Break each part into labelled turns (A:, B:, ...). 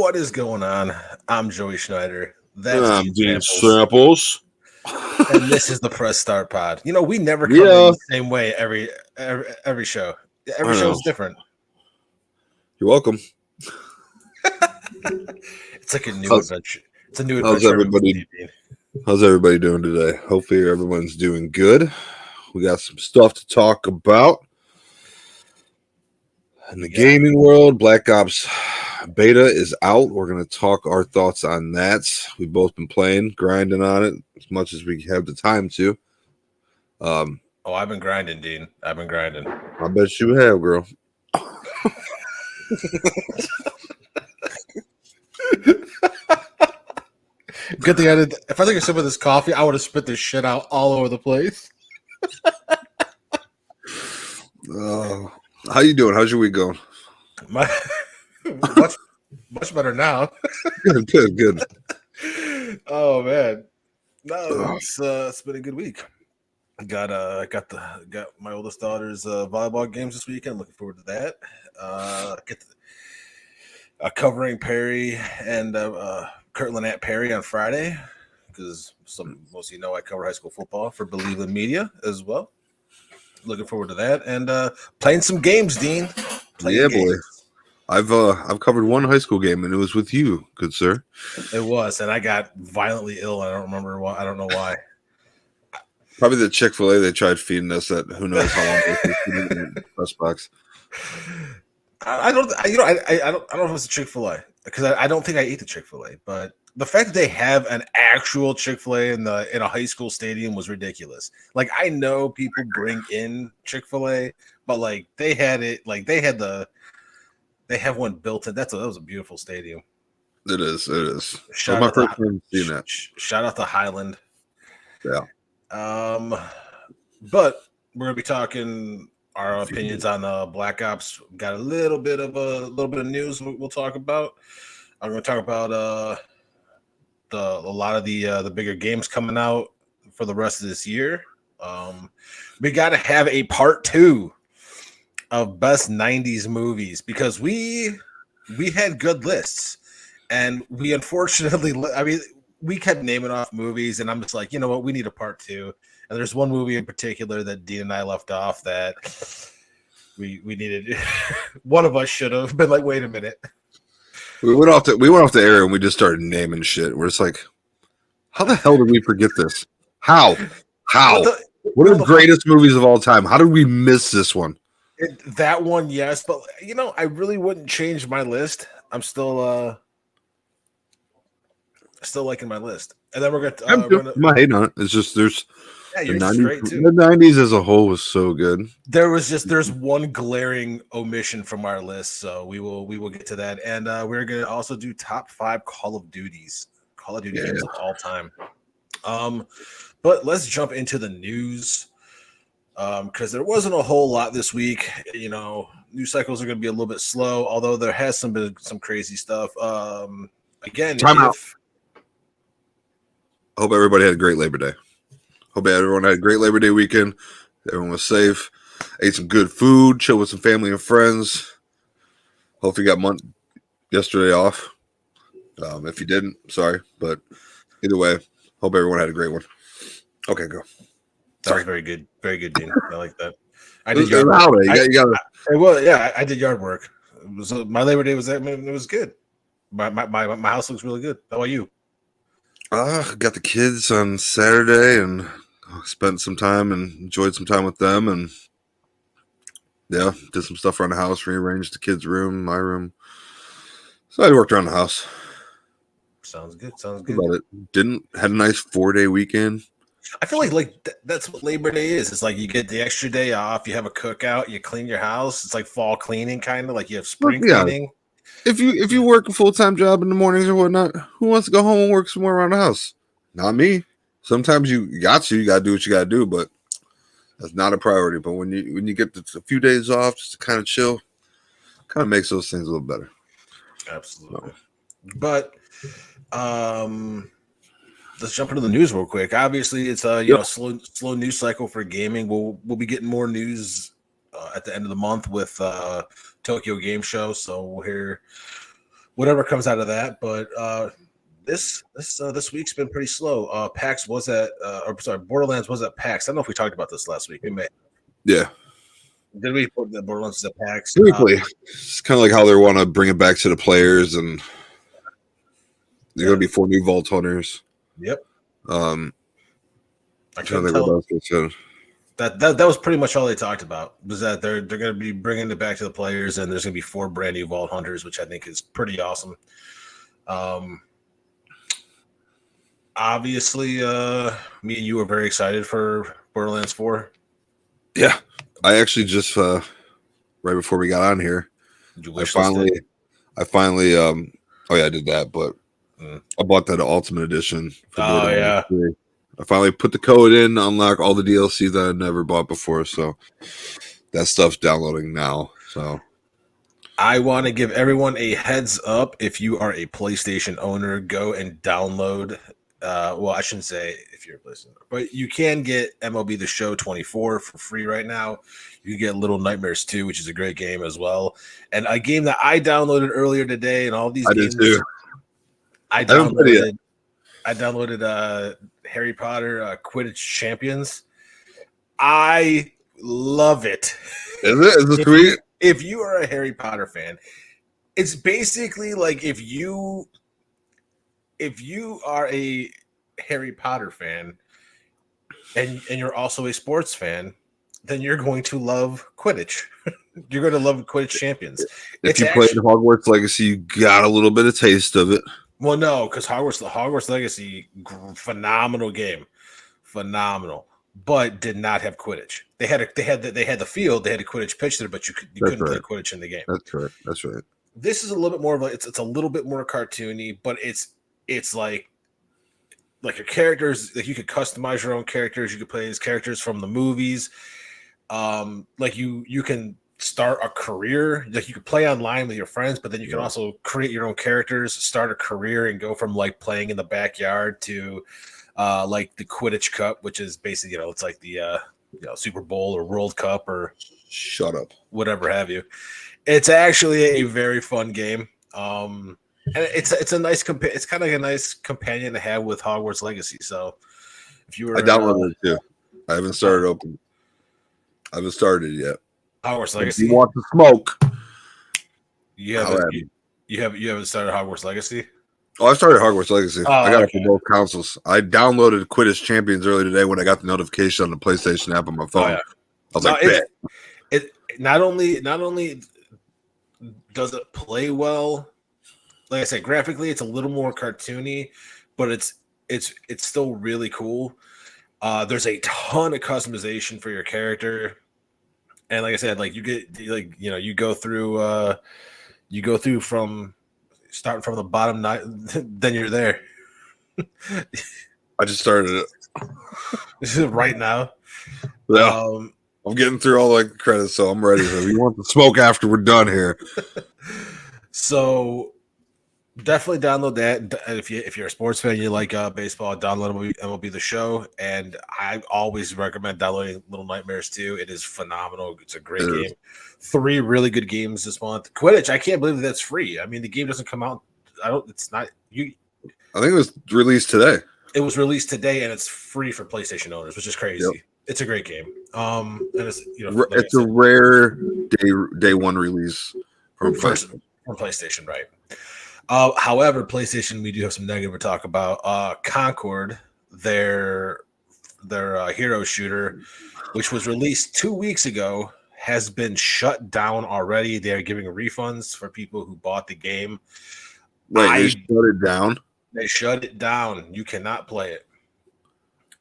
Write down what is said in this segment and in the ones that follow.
A: What is going on? I'm Joey Schneider. That's
B: I'm
A: Dean
B: Dean
A: Samples.
B: Samples.
A: And this is the Press Start Pod. You know, we never come in
B: Yeah,
A: the same way every show.
B: I
A: Every show
B: know.
A: is different.
B: You're welcome.
A: It's like a new
B: How's,
A: adventure. It's a new
B: how's
A: adventure.
B: everybody? How's everybody doing today? Hopefully everyone's doing good. We got some stuff to talk about in the gaming world. Black Ops Beta is out. We're going to talk our thoughts on that. We've both been playing, grinding on it as much as we have the time to.
A: I've been grinding, Dean. I've been grinding.
B: I bet you have, girl.
A: Good thing I did. If I took a sip of this coffee, I would have spit this shit out all over the place.
B: How you doing? How's your week going?
A: Much better now.
B: Good.
A: Oh man, no, it's been a good week. Got my oldest daughter's volleyball games this weekend. Looking forward to that. Covering Perry and Kirtland at Perry on Friday because most of you know I cover high school football for Believe in Media as well. Looking forward to that and playing some games, Dean.
B: Boy. I've covered one high school game and it was with you, good sir.
A: It was, and I got violently ill. I don't remember why. I don't know why.
B: Probably the Chick-fil-A they tried feeding us at who knows how long in the press box.
A: I don't know if it's a Chick-fil-A because I don't think I ate the Chick-fil-A, but the fact that they have an actual Chick-fil-A in a high school stadium was ridiculous. Like I know people bring in Chick-fil-A, but like they had it, like they have one built in. That was a beautiful stadium.
B: It is.
A: Shout out to Highland.
B: Yeah.
A: But we're gonna be talking our opinions on Black Ops. Got a little bit of news we'll talk about. I'm gonna talk about a lot of the bigger games coming out for the rest of this year. We got to have a part 2 of best 90s movies because we had good lists and we unfortunately we kept naming off movies and I'm just like, you know what, we need a part 2. And there's one movie in particular that Dean and I left off that we needed. One of us should have been like, wait a minute.
B: We went off the air and we just started naming shit. We're just like, how the hell did we forget this? How? One of the greatest movies of all time. How did we miss this one?
A: That one, yes, but you know, I really wouldn't change my list. I'm still liking my list, and then we're gonna.
B: I'm not hating on it. It's just there's
A: you're
B: the 90s,
A: straight too.
B: The 90s as a whole was so good.
A: There's one glaring omission from our list, so we will get to that, and we're gonna also do top 5 Call of Duty games of all time. But let's jump into the news. Because there wasn't a whole lot this week. You know, news cycles are going to be a little bit slow, although there has been some crazy stuff. Again,
B: time out. I hope everybody had a great Labor Day. Hope everyone had a great Labor Day weekend. Everyone was safe. Ate some good food. Chilled with some family and friends. Hope you got yesterday off. If you didn't, sorry. But either way, hope everyone had a great one. Okay, go.
A: That was very good, Dean. I like that. I did yard work. I did yard work. My Labor Day was it was good. My house looks really good. How about you?
B: Got the kids on Saturday and spent some time and enjoyed some time with them, and yeah, did some stuff around the house, rearranged the kids' room, my room. So I worked around the house.
A: Sounds good.
B: About it. Had a nice 4-day weekend.
A: I feel like that's what Labor Day is. It's like you get the extra day off, you have a cookout, you clean your house. It's like fall cleaning, kind of like you have spring cleaning.
B: If you work a full-time job in the mornings or whatnot, who wants to go home and work somewhere around the house? Not me. Sometimes you got to do what you got to do, but that's not a priority. But when you get a few days off just to kind of chill, kind of makes those things a little better.
A: Absolutely. But let's jump into the news real quick. Obviously, it's slow news cycle for gaming. We'll be getting more news at the end of the month with Tokyo Game Show. So we'll hear whatever comes out of that. But this week's been pretty slow. Borderlands was at PAX. I don't know if we talked about this last week. We may.
B: Yeah.
A: Did we put the Borderlands at PAX?
B: Briefly. It's kind of like how they want to bring it back to the players, and there's going to be 4 new Vault Hunters.
A: Yep.
B: I
A: couldn't
B: think
A: tell.
B: what else they said.
A: That was pretty much all they talked about, was that they're going to be bringing it back to the players, and there's going to be 4 brand new Vault Hunters, which I think is pretty awesome. Obviously, me and you are very excited for Borderlands 4.
B: Yeah, I actually just right before we got on here, I finally I did that, but I bought that Ultimate Edition.
A: Oh yeah.
B: I finally put the code in to unlock all the DLC that I never bought before, so that stuff's downloading now. So
A: I want to give everyone a heads up. If you are a PlayStation owner, go and download. Well, I shouldn't say if you're a PlayStation owner, but you can get MLB The Show 24 for free right now. You can get Little Nightmares 2, which is a great game as well. And a game that I downloaded earlier today, and all these games
B: did too.
A: I downloaded Harry Potter Quidditch Champions. I love it.
B: Is it sweet?
A: If you are a Harry Potter fan, it's basically like if you are a Harry Potter fan and you're also a sports fan, then you're going to love Quidditch. You're going to love Quidditch Champions.
B: If you played Hogwarts Legacy, you got a little bit of taste of it.
A: Well, no, because Hogwarts Legacy, phenomenal game, phenomenal, but did not have Quidditch. They had the field, they had a Quidditch pitch there, but you couldn't play Quidditch in the game.
B: That's right.
A: This is a little bit more of it's a little bit more cartoony, but it's like your characters, like you could customize your own characters. You could play as characters from the movies. Like you can start a career, like you could play online with your friends, but then you can also create your own characters, start a career, and go from like playing in the backyard to like the Quidditch Cup, which is basically it's like the Super Bowl or World Cup or
B: shut up,
A: whatever have you. It's actually a very fun game. And it's a nice it's kind of like a nice companion to have with Hogwarts Legacy. So if you were,
B: I downloaded it too. I haven't started it yet.
A: Hogwarts Legacy.
B: If you want to smoke?
A: You haven't started Hogwarts Legacy?
B: Oh, I started Hogwarts Legacy.
A: Oh,
B: I got it for both consoles. I downloaded Quidditch Champions earlier today when I got the notification on the PlayStation app on my phone. Oh, yeah. I was like,
A: it not only does it play well, like I said, graphically it's a little more cartoony, but it's still really cool. There's a ton of customization for your character. And like I said, like you go through from starting from the bottom, then you're there.
B: I just started
A: it right now.
B: Yeah, I'm getting through all the credits, so I'm ready. So you want the smoke after we're done here?
A: So definitely download that if you're a sports fan, you like baseball. Download MLB The Show, and I always recommend downloading Little Nightmares 2. It is phenomenal. It's a great game. 3 really good games this month. Quidditch, I can't believe that's free. I mean, the game doesn't come out. It's not you.
B: I think it was released today.
A: It was released today, and it's free for PlayStation owners, which is crazy. Yep. It's a great game. And it's
B: it's a rare day one release from
A: PlayStation, right? However, PlayStation, we do have some negative to talk about. Concord, their hero shooter, which was released 2 weeks ago, has been shut down already. They're giving refunds for people who bought the game.
B: Right, they shut it down.
A: They shut it down. You cannot play it.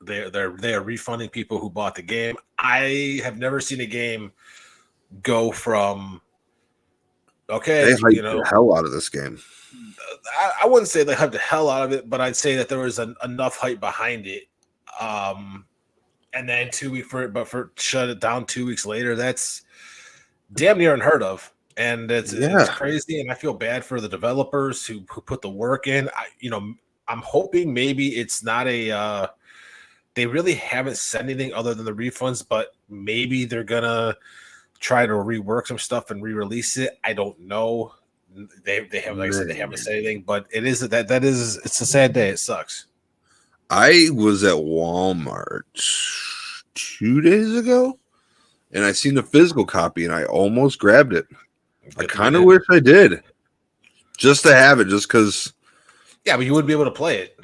A: They are refunding people who bought the game. I have never seen a game go from
B: they hyped the hell out of this game.
A: I wouldn't say they hyped the hell out of it, but I'd say that there was enough hype behind it. And then 2 weeks for shut it down 2 weeks later, that's damn near unheard of. And it's crazy, and I feel bad for the developers who put the work in. I'm hoping maybe it's not they really haven't said anything other than the refunds, but maybe they're gonna try to rework some stuff and re-release it. I don't know. they have, like I said, they haven't said anything, but it's a sad day. It sucks.
B: I was at Walmart 2 days ago, and I seen the physical copy, and I almost grabbed it. I kind of wish I did, just to have it, just because.
A: Yeah, but you wouldn't be able to play it.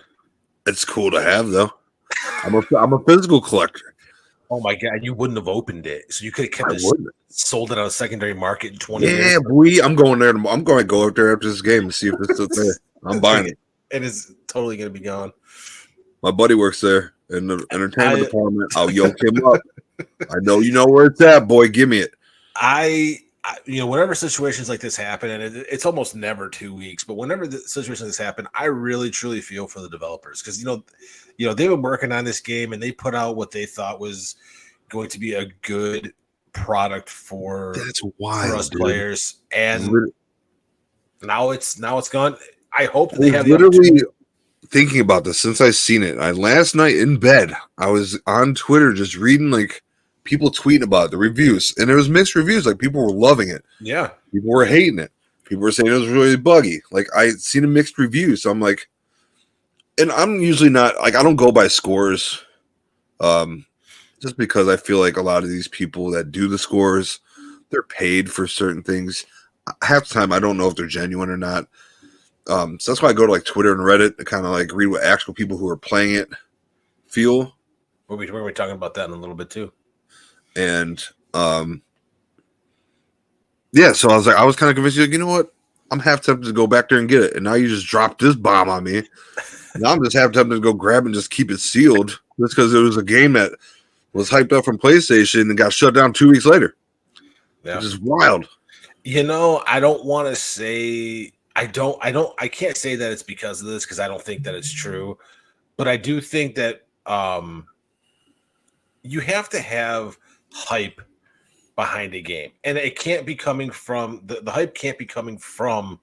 B: It's cool to have, though. I'm a physical collector.
A: Oh my god, you wouldn't have opened it, so you could have kept it, sold it on a secondary market in 20 years.
B: Yeah, boy, I'm going there. I'm going to go up there after this game and see if it's still there. I'm buying it.
A: It is totally going to be gone.
B: My buddy works there in the entertainment department. I'll yoke him up. I know you know where it's at, boy. Give me it.
A: Whenever situations like this happen, and it's almost never 2 weeks, but whenever the situations like this happen, I really truly feel for the developers because they've been working on this game and they put out what they thought was going to be a good product for us players, and now it's gone. I hope they have
B: literally thinking about this since I seen it. Last night in bed, I was on Twitter just reading like people tweeting about the reviews, and there was mixed reviews. Like people were loving it,
A: yeah.
B: People were hating it. People were saying it was really buggy. Like I seen a mixed review, so I'm like, and I'm usually not like I don't go by scores, just because I feel like a lot of these people that do the scores, they're paid for certain things. Half the time, I don't know if they're genuine or not. So that's why I go to like Twitter and Reddit to kind of like read what actual people who are playing it feel.
A: We're talking about that in a little bit too.
B: And so I was kind of convinced, like, you know what? I'm half tempted to go back there and get it. And now you just dropped this bomb on me. Now I'm just half tempted to go grab and just keep it sealed just because it was a game that was hyped up from PlayStation and got shut down 2 weeks later. Yeah. Which is wild.
A: I don't want to say I can't say that it's because of this because I don't think that it's true. But I do think that you have to have hype behind a game, and it can't be coming from the hype can't be coming from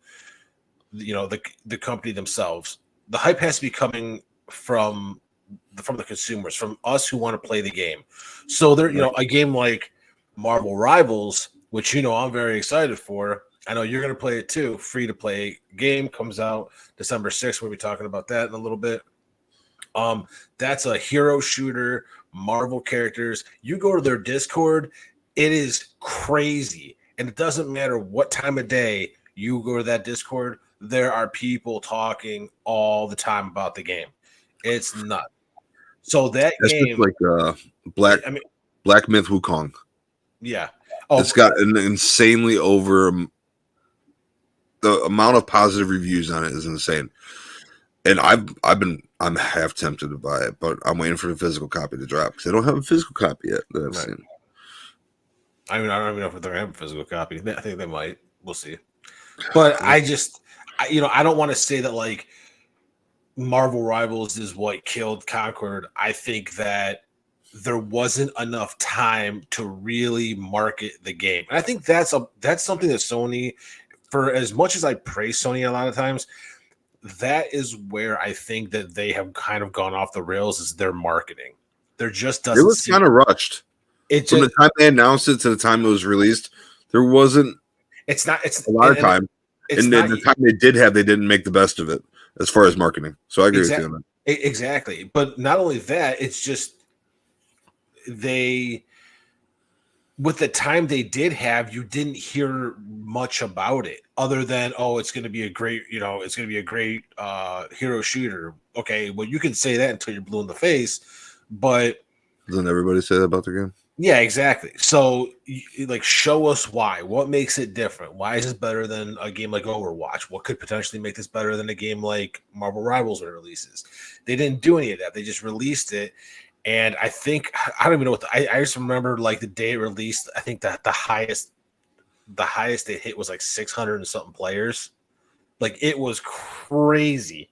A: the company themselves. The hype has to be coming from the consumers, from us who want to play the game. So there, a game like Marvel Rivals, which I'm very excited for. I know you're going to play it too. Free to play game comes out December 6th. We'll be talking about that in a little bit. That's a hero shooter, Marvel characters. You go to their Discord, it is crazy. And it doesn't matter what time of day you go to that Discord, there are people talking all the time about the game. It's nuts. So that's game
B: like Black Myth Wukong.
A: Yeah.
B: It's got an insanely over the amount of positive reviews on it is insane. And I'm half tempted to buy it, but I'm waiting for the physical copy to drop because I don't have a physical copy yet that I've seen.
A: I don't even know if they're gonna have a physical copy. I think they might. We'll see. But I don't want to say that like Marvel Rivals is what killed Concord. I think that there wasn't enough time to really market the game. And I think that's something that Sony, for as much as I praise Sony a lot of times, that is where I think that they have kind of gone off the rails is their marketing. There just doesn't.
B: It was kind of rushed. From the time they announced it to the time it was released, there wasn't.
A: It's
B: a lot of time. And then the time they didn't make the best of it as far as marketing. So I agree with you on that.
A: Exactly. But not only that, it's just with the time they did have, you didn't hear much about it other than, it's going to be a great, hero shooter. Okay, well, you can say that until you're blue in the face, but
B: doesn't everybody say that about their game?
A: Yeah, exactly. So, like, show us why. What makes it different? Why is this better than a game like Overwatch? What could potentially make this better than a game like Marvel Rivals when it releases? They didn't do any of that. They just released it. And I don't even know I just remember like the day it released. I think that the highest it hit was like 600 and something players. Like it was crazy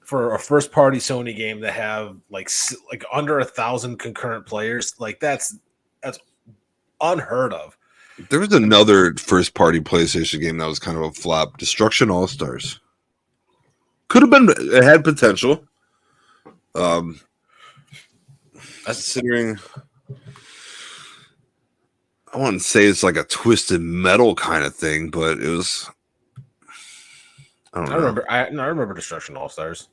A: for a first party Sony game to have like under 1,000 concurrent players. Like that's unheard of.
B: There was another first party PlayStation game that was kind of a flop. Destruction All Stars. Could have been. It had potential. Considering, I wouldn't say it's like a Twisted Metal kind of thing, but it was I don't
A: I
B: know.
A: remember. I remember Destruction All Stars.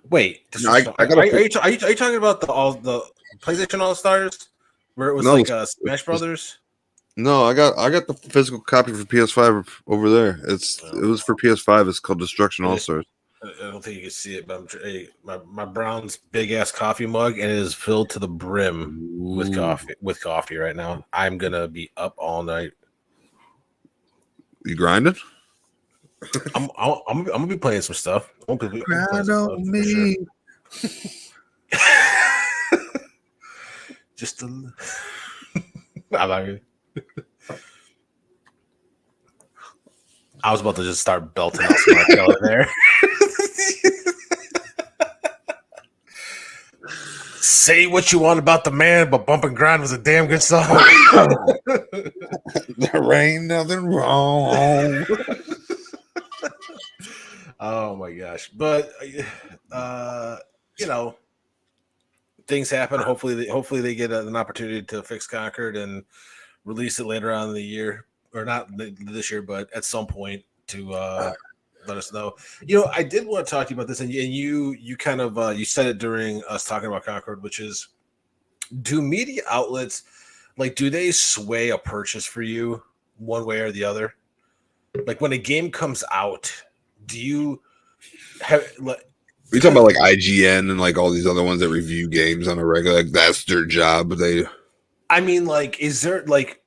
A: Wait,
B: No, I got
A: are you talking about the PlayStation All Stars where it was
B: No,
A: like Smash Brothers?
B: No, I got the physical copy for PS5 over there. It was for PS5. It's called Destruction All Stars.
A: I don't think you can see it, but my Brown's big ass coffee mug, and it is filled to the brim with coffee. With coffee right now, I'm gonna be up all night.
B: You grinding?
A: I'm gonna be playing some stuff. I'm gonna be playing
B: Grind
A: some
B: on
A: stuff,
B: me.
A: for sure. Just a, I like it. I was about to just start belting out some Markello there. Say what you want about the man, but Bump and Grind was a damn good song.
B: There ain't nothing wrong.
A: Oh my gosh. But things happen. Hopefully they get an opportunity to fix Concord and release it later on in the year, or not this year, but at some point to let us know. I did want to talk to you about this, and you kind of you said it during us talking about Concord, which is, do media outlets, like, do they sway a purchase for you one way or the other? Like when a game comes out, do you have like?
B: We talking about like IGN and like all these other ones that review games on a regular. Like that's their job.
A: I mean, like, is there like?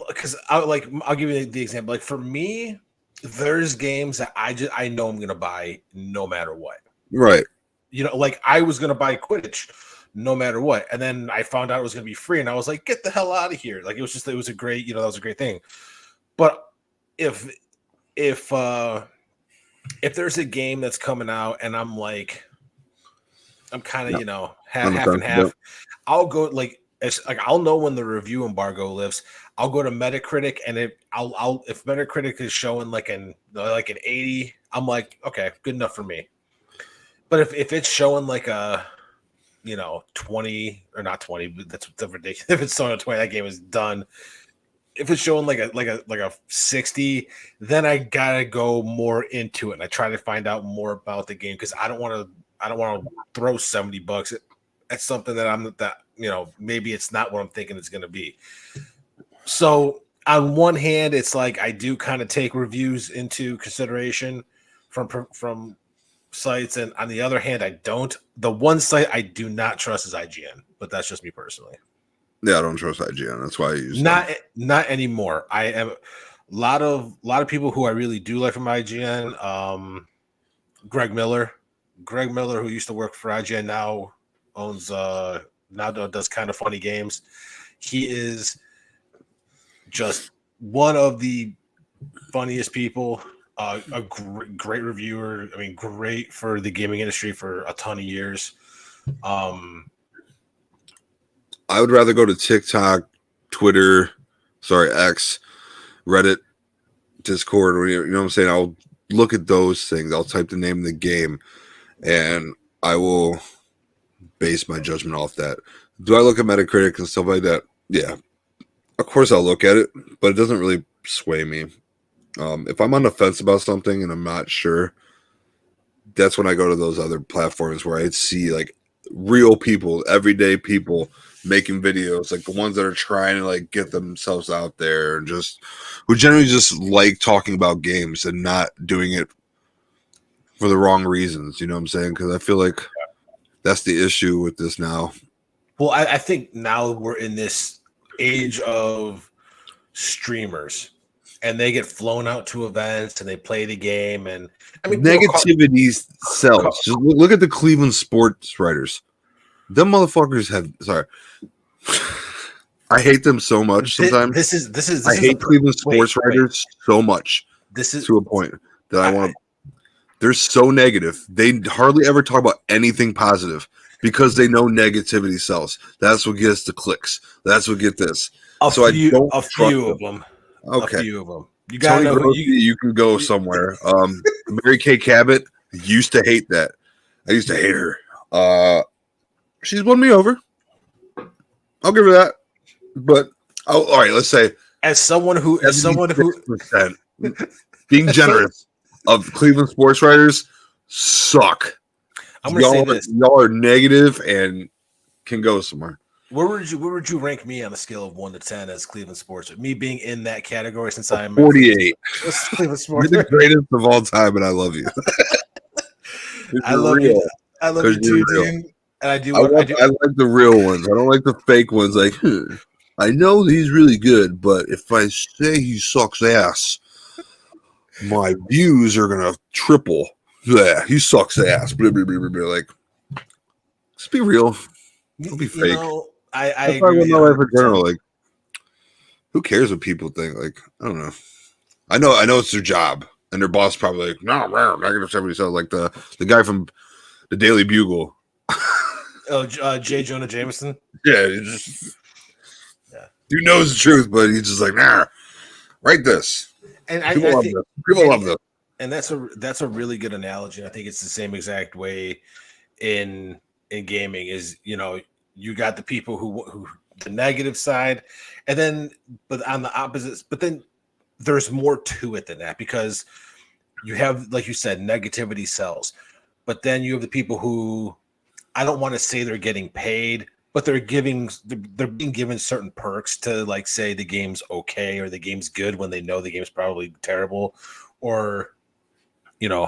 A: Because I'll give you the example. Like for me, there's games that I know I'm gonna buy no matter what.
B: Right.
A: Like I was gonna buy Quidditch no matter what, and then I found out it was gonna be free, and I was like, get the hell out of here! Like it was a great, that was a great thing. But if there's a game that's coming out and I'm like, I'm kind of half and half, I'll go I'll know when the review embargo lifts. I'll go to Metacritic, and if Metacritic is showing like an 80, I'm like, okay, good enough for me. But if it's showing like a 20 or not 20, but that's ridiculous. If it's showing a 20, that game is done. If it's showing like a 60, then I gotta go more into it. And I try to find out more about the game because I don't want to throw $70 at something that maybe it's not what I'm thinking it's going to be. So on one hand, it's like I do kind of take reviews into consideration from sites, and on the other hand, I don't. The one site I do not trust is IGN, but that's just me personally.
B: Yeah, I don't trust IGN. That's why I use
A: not anymore. I am a lot of people who I really do like from IGN. Greg Miller, who used to work for IGN, now owns now does Kind of Funny Games. He is just one of the funniest people. A great reviewer. I mean, great for the gaming industry for a ton of years.
B: I would rather go to TikTok, Twitter, X, Reddit, Discord. You know what I'm saying? I'll look at those things. I'll type the name of the game, and I will base my judgment off that. Do I look at Metacritic and stuff like that? Yeah, of course I'll look at it, but it doesn't really sway me. If I'm on the fence about something and I'm not sure, that's when I go to those other platforms where I see like real people, everyday people making videos, like the ones that are trying to like get themselves out there and just who generally just like talking about games and not doing it for the wrong reasons. You know what I'm saying? Because I feel like that's the issue with this now.
A: Well, I think now we're in this age of streamers, and they get flown out to events and they play the game. And I mean,
B: negativity sells. Just look at the Cleveland sports writers. Them motherfuckers have. Sorry, I hate them so much. Sometimes I hate Cleveland sports writers so much. This is to a point that I want. They're so negative. They hardly ever talk about anything positive because they know negativity sells. That's what gets the clicks. That's what gets this.
A: A few of them.
B: Okay.
A: A few of them. You gotta know
B: Grossi, you can go somewhere. Mary Kay Cabot used to hate that. I used to hate her. She's won me over. I'll give her that. But all right, let's say
A: as someone who
B: being generous. of Cleveland sports writers suck.
A: I'm gonna say
B: Y'all,
A: this.
B: y'all are negative and can go somewhere.
A: Where would you rank me on a scale of 1 to 10 as Cleveland sports? Me being in that category since I'm
B: 48.
A: Cleveland
B: You're
A: sports.
B: the greatest of all time, and I love you.
A: I love
B: real.
A: you. I love you
B: 'Cause you're
A: too,
B: real.
A: dude. And I do.
B: I like the real ones. I don't like the fake ones. Like, I know he's really good, but if I say he sucks ass, my views are gonna triple. Yeah, he sucks ass. Blah, blah, blah, blah, blah. Like, just be real. Don't be fake.
A: I
B: That's why I
A: agree with
B: want
A: you
B: my life in
A: 100%.
B: general. Like, who cares what people think? Like, I don't know. I know it's their job, and their boss probably like, no, negative 70 cells. Like the guy from the Daily Bugle.
A: Oh, J. Jonah Jameson.
B: Yeah, dude knows the truth, but he's just like, nah, write this.
A: And
B: People love
A: think,
B: this. People love this.
A: and that's a really good analogy. I think it's the same exact way in gaming. Is you got the people who the negative side, and then but on the opposites. But then there's more to it than that, because you have, like you said, negativity sells. But then you have the people who, I don't want to say they're getting paid, but they're being given certain perks to, like, say the game's okay or the game's good when they know the game's probably terrible, or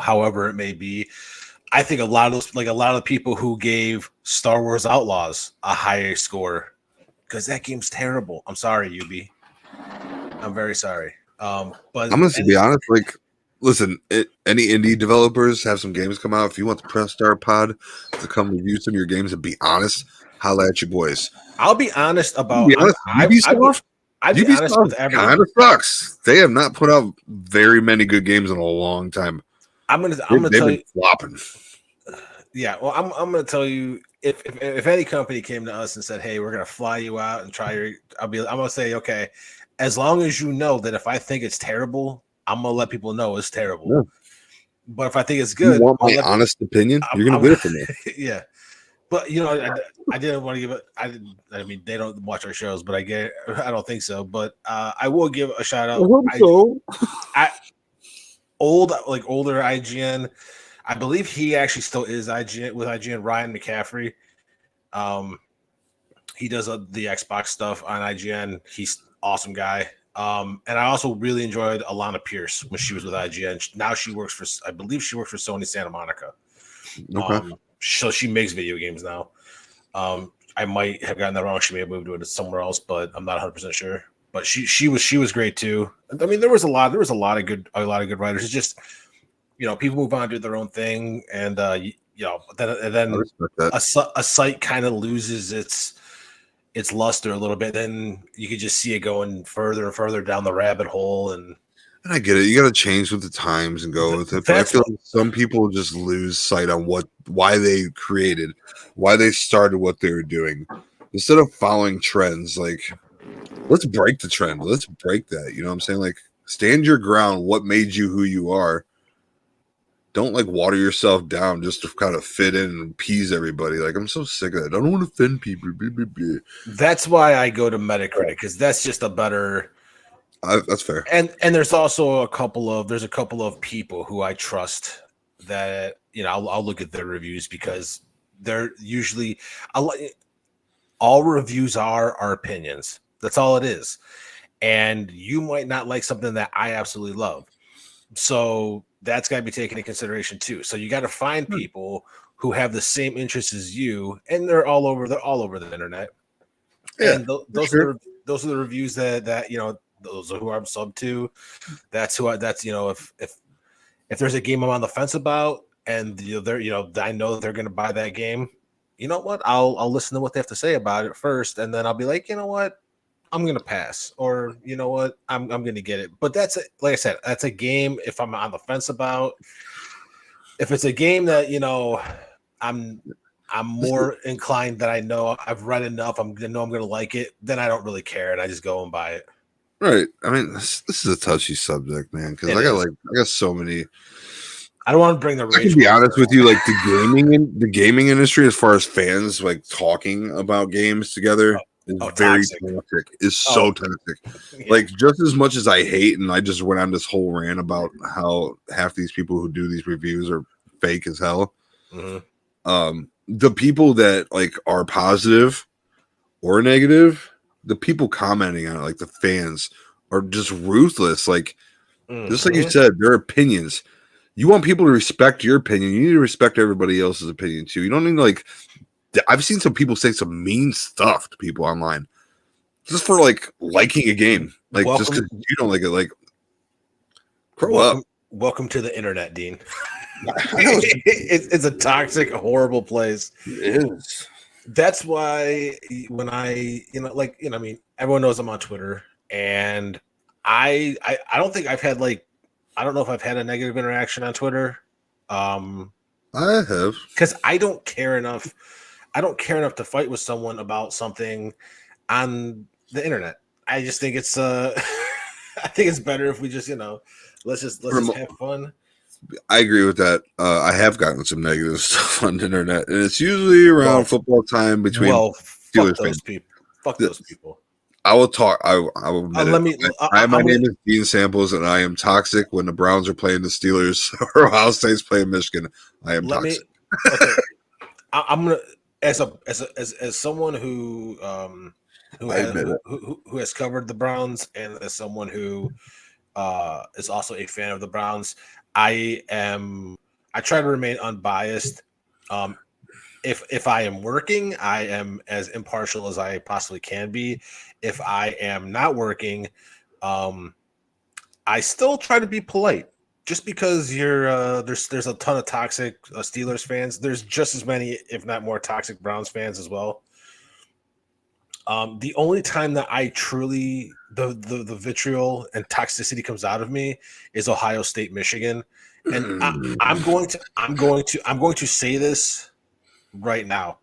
A: however it may be. I think a lot of the people who gave Star Wars Outlaws a higher score because that game's terrible. I'm sorry, Yubi. I'm very sorry. But
B: I'm gonna be honest. Like, listen, any indie developers have some games come out. If you want the Press Start Pod to come review some of your games and be honest, holla at you boys.
A: I'll be honest about.
B: Ubisoft.
A: I'd be honest with everything.
B: Kind of sucks. They have not put out very many good games in a long time.
A: I'm gonna tell you,
B: flopping.
A: Yeah, well, I'm gonna tell you, if any company came to us and said, "Hey, we're gonna fly you out and try your," I'm gonna say, okay, as long as you know that if I think it's terrible, I'm gonna let people know it's terrible. Yeah. But if I think it's good,
B: you want my honest opinion, you're gonna get it from me.
A: Yeah, but I didn't want to give it. I mean, they don't watch our shows, but I don't think so. But I will give a shout out.
B: I hope so.
A: Older IGN. I believe he actually still is IGN, Ryan McCaffrey. He does the Xbox stuff on IGN. He's an awesome guy. And I also really enjoyed Alana Pierce when she was with IGN. Now she works for, I believe she works for Sony Santa Monica.
B: Okay.
A: So she makes video games now. I might have gotten that wrong. She may have moved to it somewhere else, but I'm not 100% sure. But she was great too. I mean, there was a lot of good writers. It's just, people move on to their own thing, and then a site kind of loses its luster a little bit. Then you could just see it going further and further down the rabbit hole. And
B: I get it. You got to change with the times and go with it. But I feel like some people just lose sight on why they started what they were doing, instead of following trends. Like, let's break the trend. Let's break that. You know what I'm saying? Like, stand your ground. What made you who you are? Don't water yourself down just to kind of fit in and appease everybody. Like, I'm so sick of that. I don't want to offend people. Blah, blah, blah.
A: That's why I go to Metacritic, because that's just a better.
B: That's fair.
A: And there's also a couple of people who I trust that I'll look at their reviews, because they're usually all reviews are our opinions. That's all it is. And you might not like something that I absolutely love. So that's got to be taken into consideration too. So you got to find people who have the same interests as you, and they're all over the internet. Yeah, and those are the reviews that those are who I'm sub to. That's if there's a game I'm on the fence about, and I know that they're going to buy that game. You know what? I'll listen to what they have to say about it first, and then I'll be like, you know what? I'm going to pass, or you know what? I'm going to get it. But like I said, that's a game if I'm on the fence about. If it's a game that, I'm more inclined that I know I've read enough, I'm going to like it, then I don't really care, and I just go and buy it.
B: Right. I mean, this is a touchy subject, man, because I got so many.
A: I don't want to bring the rage.
B: I can be honest with you, the gaming industry, as far as fans talking about games together, is
A: Oh,
B: very
A: toxic.
B: toxic. Is so
A: Oh.
B: toxic.
A: Yeah.
B: Like just as much as I hate, and I just went on this whole rant about how half these people who do these reviews are fake as hell.
A: Mhm.
B: The people that like are positive or negative, the people commenting on it, like the fans, are just ruthless. Like just like you
A: Mhm.
B: said, their opinions. You want people to respect your opinion. You need to respect everybody else's opinion too. You don't need to like. I've seen some people say some mean stuff to people online just for like liking a game, like just
A: Welcome,
B: because you don't like it. Like, grow up.
A: welcome to the internet, Dean.
B: I know
A: It's a toxic, horrible place.
B: it is.
A: That's why when I mean, everyone knows I'm on Twitter, and I don't think I've had like, I don't know if I've had a negative interaction on Twitter,
B: I have.
A: because I don't care enough. I don't care enough to fight with someone about something on the internet. I just think it's I think it's better if we just let's just have fun.
B: I agree with that. I have gotten some negative stuff on the internet, and it's usually around
A: Well,
B: football time between
A: Well, fuck
B: Steelers
A: those
B: fans.
A: people. Fuck those people.
B: I will talk. I will admit
A: Let
B: it.
A: me.
B: My
A: I'm gonna.
B: name is Dean Samples, and I am toxic when the Browns are playing the Steelers or Ohio State's playing Michigan. I am
A: Let me.
B: toxic.
A: Okay. I'm gonna as someone who
B: I
A: has
B: admit it.
A: who has covered the Browns, and as someone who is also a fan of the Browns. I try to remain unbiased. Um, if I am working, I am as impartial as I possibly can be. If I am not working, um, I still try to be polite. Just because you're there's a ton of toxic Steelers fans, there's just as many, if not more, toxic Browns fans as well. The only time that I truly the vitriol and toxicity comes out of me is Ohio State, Michigan, and I'm going to say this right now.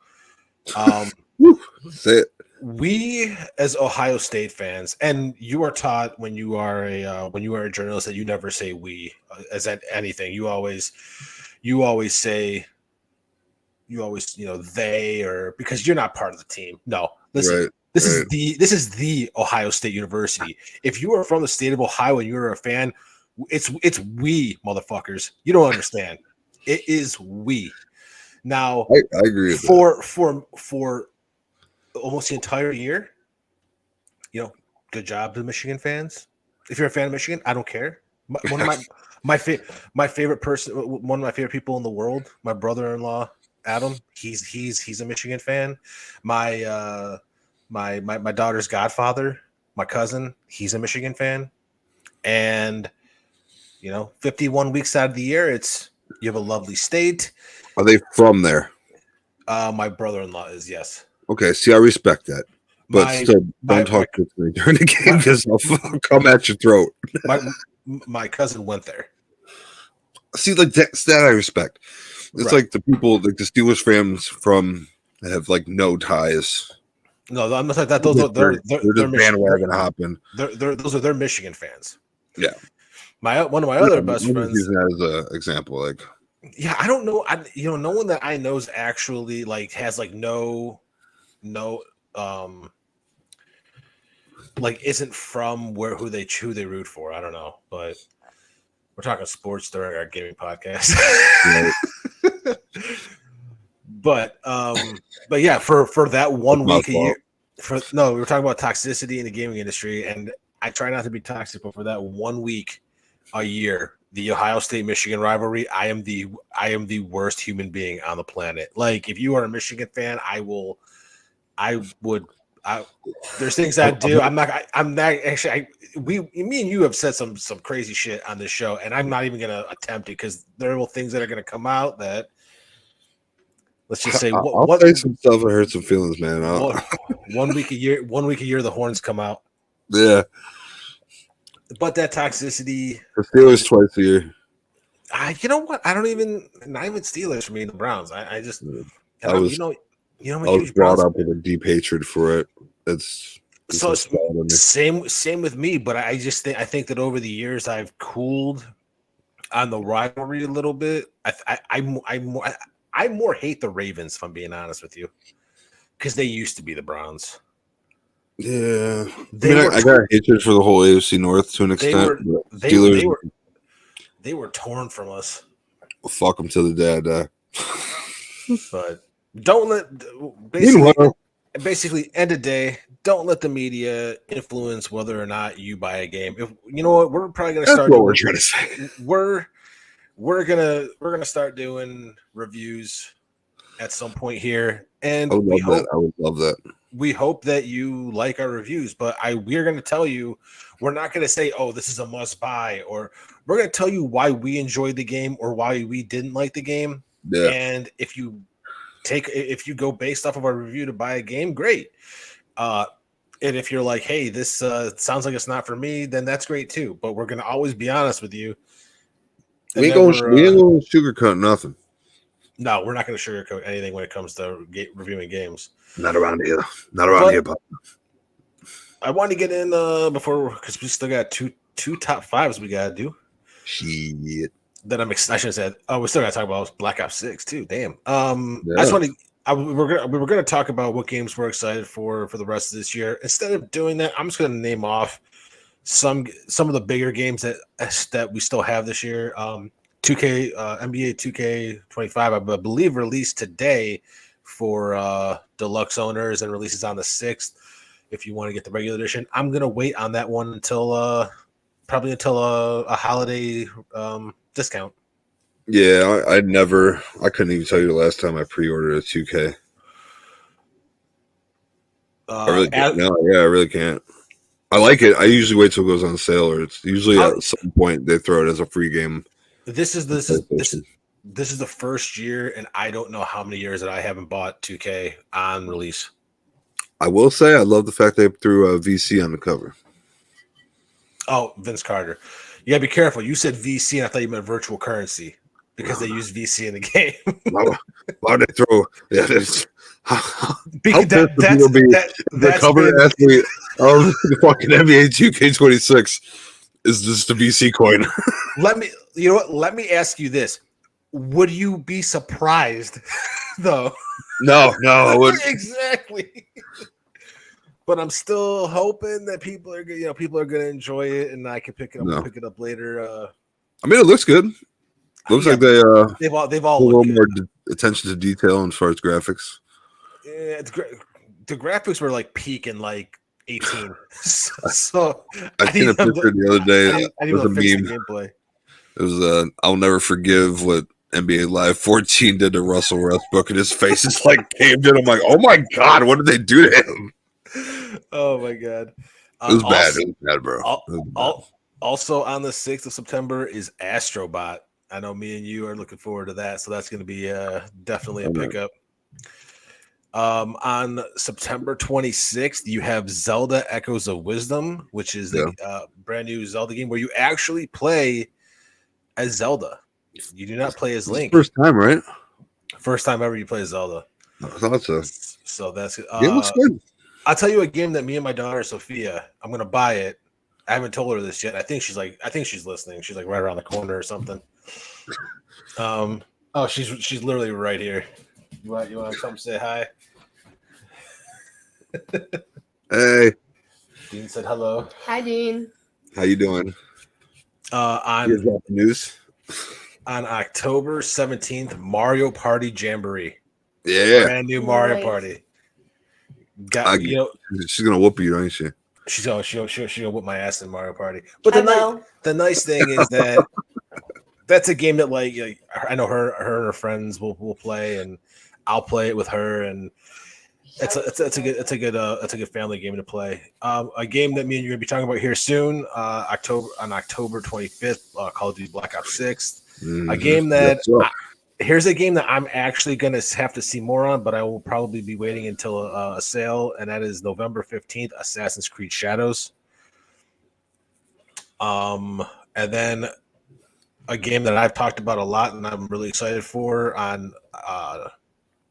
A: Um,
B: Woo, say it.
A: we as Ohio State fans, and you are taught when you are a journalist that you never say we as at anything. You always say they, or because you're not part of the team. No, listen.
B: Right.
A: This is the Ohio State University. If you are from the state of Ohio and you're a fan, it's we motherfuckers. You don't understand. It is we. Now
B: I agree with that.
A: for almost the entire year, good job to Michigan fans. If you're a fan of Michigan, I don't care. One of my favorite person, one of my favorite people in the world, my brother-in-law Adam. He's a Michigan fan. My daughter's godfather, my cousin, he's a Michigan fan. And 51 weeks out of the year, you have a lovely state.
B: Are they from there?
A: My brother-in-law is, yes.
B: Okay, see, I respect that. But still, don't talk to me during the game because I'll come at your throat.
A: My cousin went there.
B: See, like that I respect. It's
A: Right.
B: like the people, like the Steelers fans from that have like no ties.
A: No, I'm not like that. Those are they're
B: just bandwagon hopping.
A: Those are their Michigan fans.
B: Yeah.
A: One of my other best friends.
B: Using that as an example, like.
A: Yeah, I don't know. No one that I know is actually like has like no like isn't from who they root for. I don't know, but we're talking sports during our gaming podcast.
B: Right.
A: but yeah, for that 1 week a year. We were talking about toxicity in the gaming industry, and I try not to be toxic, but for that 1 week a year, the Ohio State Michigan rivalry, I am the worst human being on the planet. Like, if you are a Michigan fan, there's things I do. I'm not actually. Me and you have said some crazy shit on this show, and I'm not even gonna attempt it because there are things that are gonna come out that, let's just say,
B: I'll say some stuff that hurt some feelings, man.
A: 1 week a year, the horns come out.
B: Yeah,
A: but that toxicity.
B: The Steelers twice a year.
A: You know what? I don't even. Not even Steelers for me. The Browns. I just.
B: I was brought up with a deep hatred for it. It's
A: so same with me. But I just think that over the years I've cooled on the rivalry a little bit. I more hate the Ravens, if I'm being honest with you, because they used to be the Browns.
B: Yeah,
A: They were
B: I got hatred for the whole AFC North to an
A: they
B: extent.
A: were
B: But
A: they
B: Steelers,
A: they were they were torn from us.
B: fuck them till the day I die.
A: But don't let
B: Meanwhile,
A: basically end of day. Don't let the media influence whether or not you buy a game. If you know what, we're probably gonna
B: that's
A: start.
B: what we're trying to say.
A: We're gonna start doing reviews at some point here, and
B: I would love that. I would love that.
A: we hope that you like our reviews. But we're gonna tell you, we're not gonna say, oh, this is a must buy, or we're gonna tell you why we enjoyed the game or why we didn't like the game.
B: Yeah.
A: And if you go based off of our review to buy a game, great. And if you're like, hey, this sounds like it's not for me, then that's great too. But we're gonna always be honest with you.
B: We ain't going to sugarcoat nothing.
A: No, we're not going to sugarcoat anything when it comes to reviewing games.
B: Not around here. Not around here, Pop.
A: I want to get in before, because we still got two top fives we got to do.
B: Shit.
A: That I shouldn't have said. Oh, we still got to talk about Black Ops 6 too. Damn.
B: Yeah.
A: I just want to. We were going to talk about what games we're excited for the rest of this year. Instead of doing that, I'm just going to name off some of the bigger games that we still have this year. 2K NBA 2K25, I believe, released today for deluxe owners and releases on the 6th. If you want to get the regular edition, I'm gonna wait on that one until probably until a holiday discount.
B: Yeah, I couldn't even tell you the last time I pre-ordered a 2K. I really can't. No, yeah, I really can't. I like it. I usually wait till it goes on sale, or it's usually at some point they throw it as a free game. This is
A: the first year, and I don't know how many years that I haven't bought 2K on release.
B: I will say I love the fact they threw a VC on the cover.
A: Oh, Vince Carter. You gotta be careful. You said VC, and I thought you meant virtual currency because they use VC in the game.
B: Why would they throw? Yeah,
A: because
B: the cover athlete of the fucking NBA 2K26 is just a VC coin.
A: Let me ask you this: would you be surprised, though?
B: No, I wouldn't.
A: Exactly. But I'm still hoping that people are going to enjoy it, and I can pick it up later.
B: I mean, it looks good. Looks like they've all
A: a
B: little more attention to detail as far as graphics.
A: Yeah, the graphics were like peak in like 18. So
B: I seen a picture the other day. It was a meme. It was I'll never forgive what NBA Live 14 did to Russell Westbrook, and his face is like caved in. I'm like, oh my god, what did they do to him?
A: Oh my god,
B: it was bad. It was bad, bro.
A: Also on the 6th of September is Astrobot. I know me and you are looking forward to that, so that's going to be definitely a pickup. On September 26th, you have Zelda Echoes of Wisdom, which is the brand new Zelda game where you actually play as Zelda. You do not play as Link.
B: First time, right?
A: First time ever you play Zelda.
B: I thought so.
A: So that's it.
B: It looks good.
A: I'll tell you a game that me and my daughter Sophia, I'm gonna buy it. I haven't told her this yet. I think she's listening. She's like right around the corner or something. Oh, she's literally right here. You want to come say hi?
B: Hey.
A: Dean said hello.
C: Hi, Dean.
B: How you doing? On news.
A: On October 17th, Mario Party Jamboree.
B: Yeah.
A: Brand new Mario Party.
B: She's gonna whoop you, ain't she?
A: She'll whoop my ass in Mario Party. But the nice thing is that that's a game that like I know her and her friends will play, and I'll play it with her, and it's a good family game to play. A game that me and you are gonna be talking about here soon, October 25th, Call of Duty Black Ops 6.
B: Mm-hmm.
A: A game that here's a game that I'm actually gonna have to see more on, but I will probably be waiting until a sale, and that is November 15th, Assassin's Creed Shadows. And then a game that I've talked about a lot and I'm really excited for on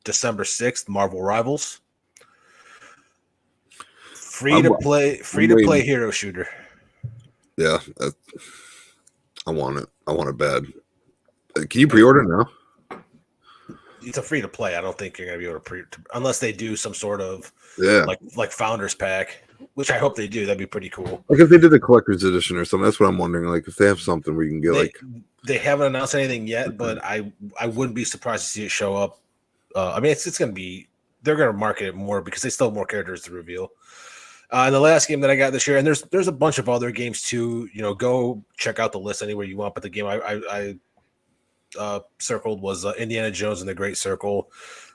A: December 6th, Marvel Rivals. Free to play hero shooter.
B: Yeah, I want it. I want it bad. Can you pre-order now?
A: It's a free to play. I don't think you're gonna be able to unless they do some sort of
B: like
A: founders pack. which I hope they do. That'd be pretty cool.
B: Like if they did the collector's edition or something, that's what I'm wondering. Like if they have something where you can get
A: They haven't announced anything yet, but I wouldn't be surprised to see it show up. I mean, it's going to be, they're going to market it more because they still have more characters to reveal. And the last game that I got this year, and there's a bunch of other games too. Go check out the list anywhere you want. But the game I circled was Indiana Jones and the Great Circle,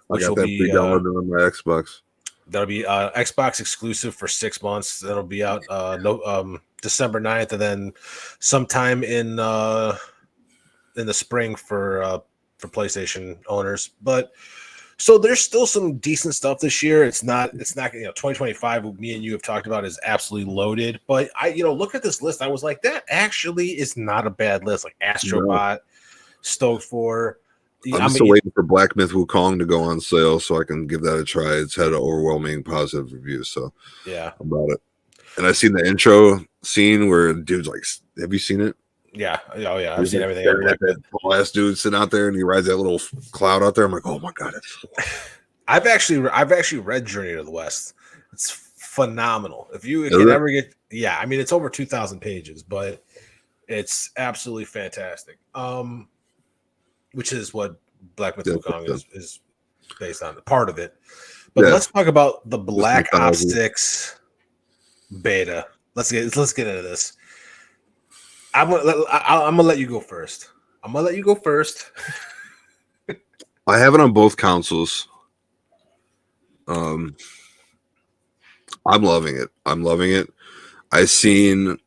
A: which will be
B: downloaded on my Xbox.
A: That'll be Xbox exclusive for 6 months. That'll be out December 9th, and then sometime in the spring for PlayStation owners. But so there's still some decent stuff this year. It's not 2025. Me and you have talked about is absolutely loaded. But I look at this list. I was like, that actually is not a bad list. Like Astrobot, stoked for.
B: I'm still waiting for Black Myth Wukong to go on sale so I can give that a try. It's had an overwhelming positive review, so
A: yeah,
B: about it. And I've seen the intro scene where dude's like, "Have you seen it?"
A: Yeah, oh yeah, I've seen everything.
B: That last dude sitting out there and he rides that little cloud out there. I'm like, oh my god,
A: I've actually read Journey to the West. It's phenomenal. If you can ever get, I mean, it's over 2,000 pages, but it's absolutely fantastic. Which is what Black Myth Wukong is based on, part of it. But let's talk about the Black Ops 6 beta. Let's get into this. I'm gonna let you go first. I
B: have it on both consoles. I'm loving it. I seen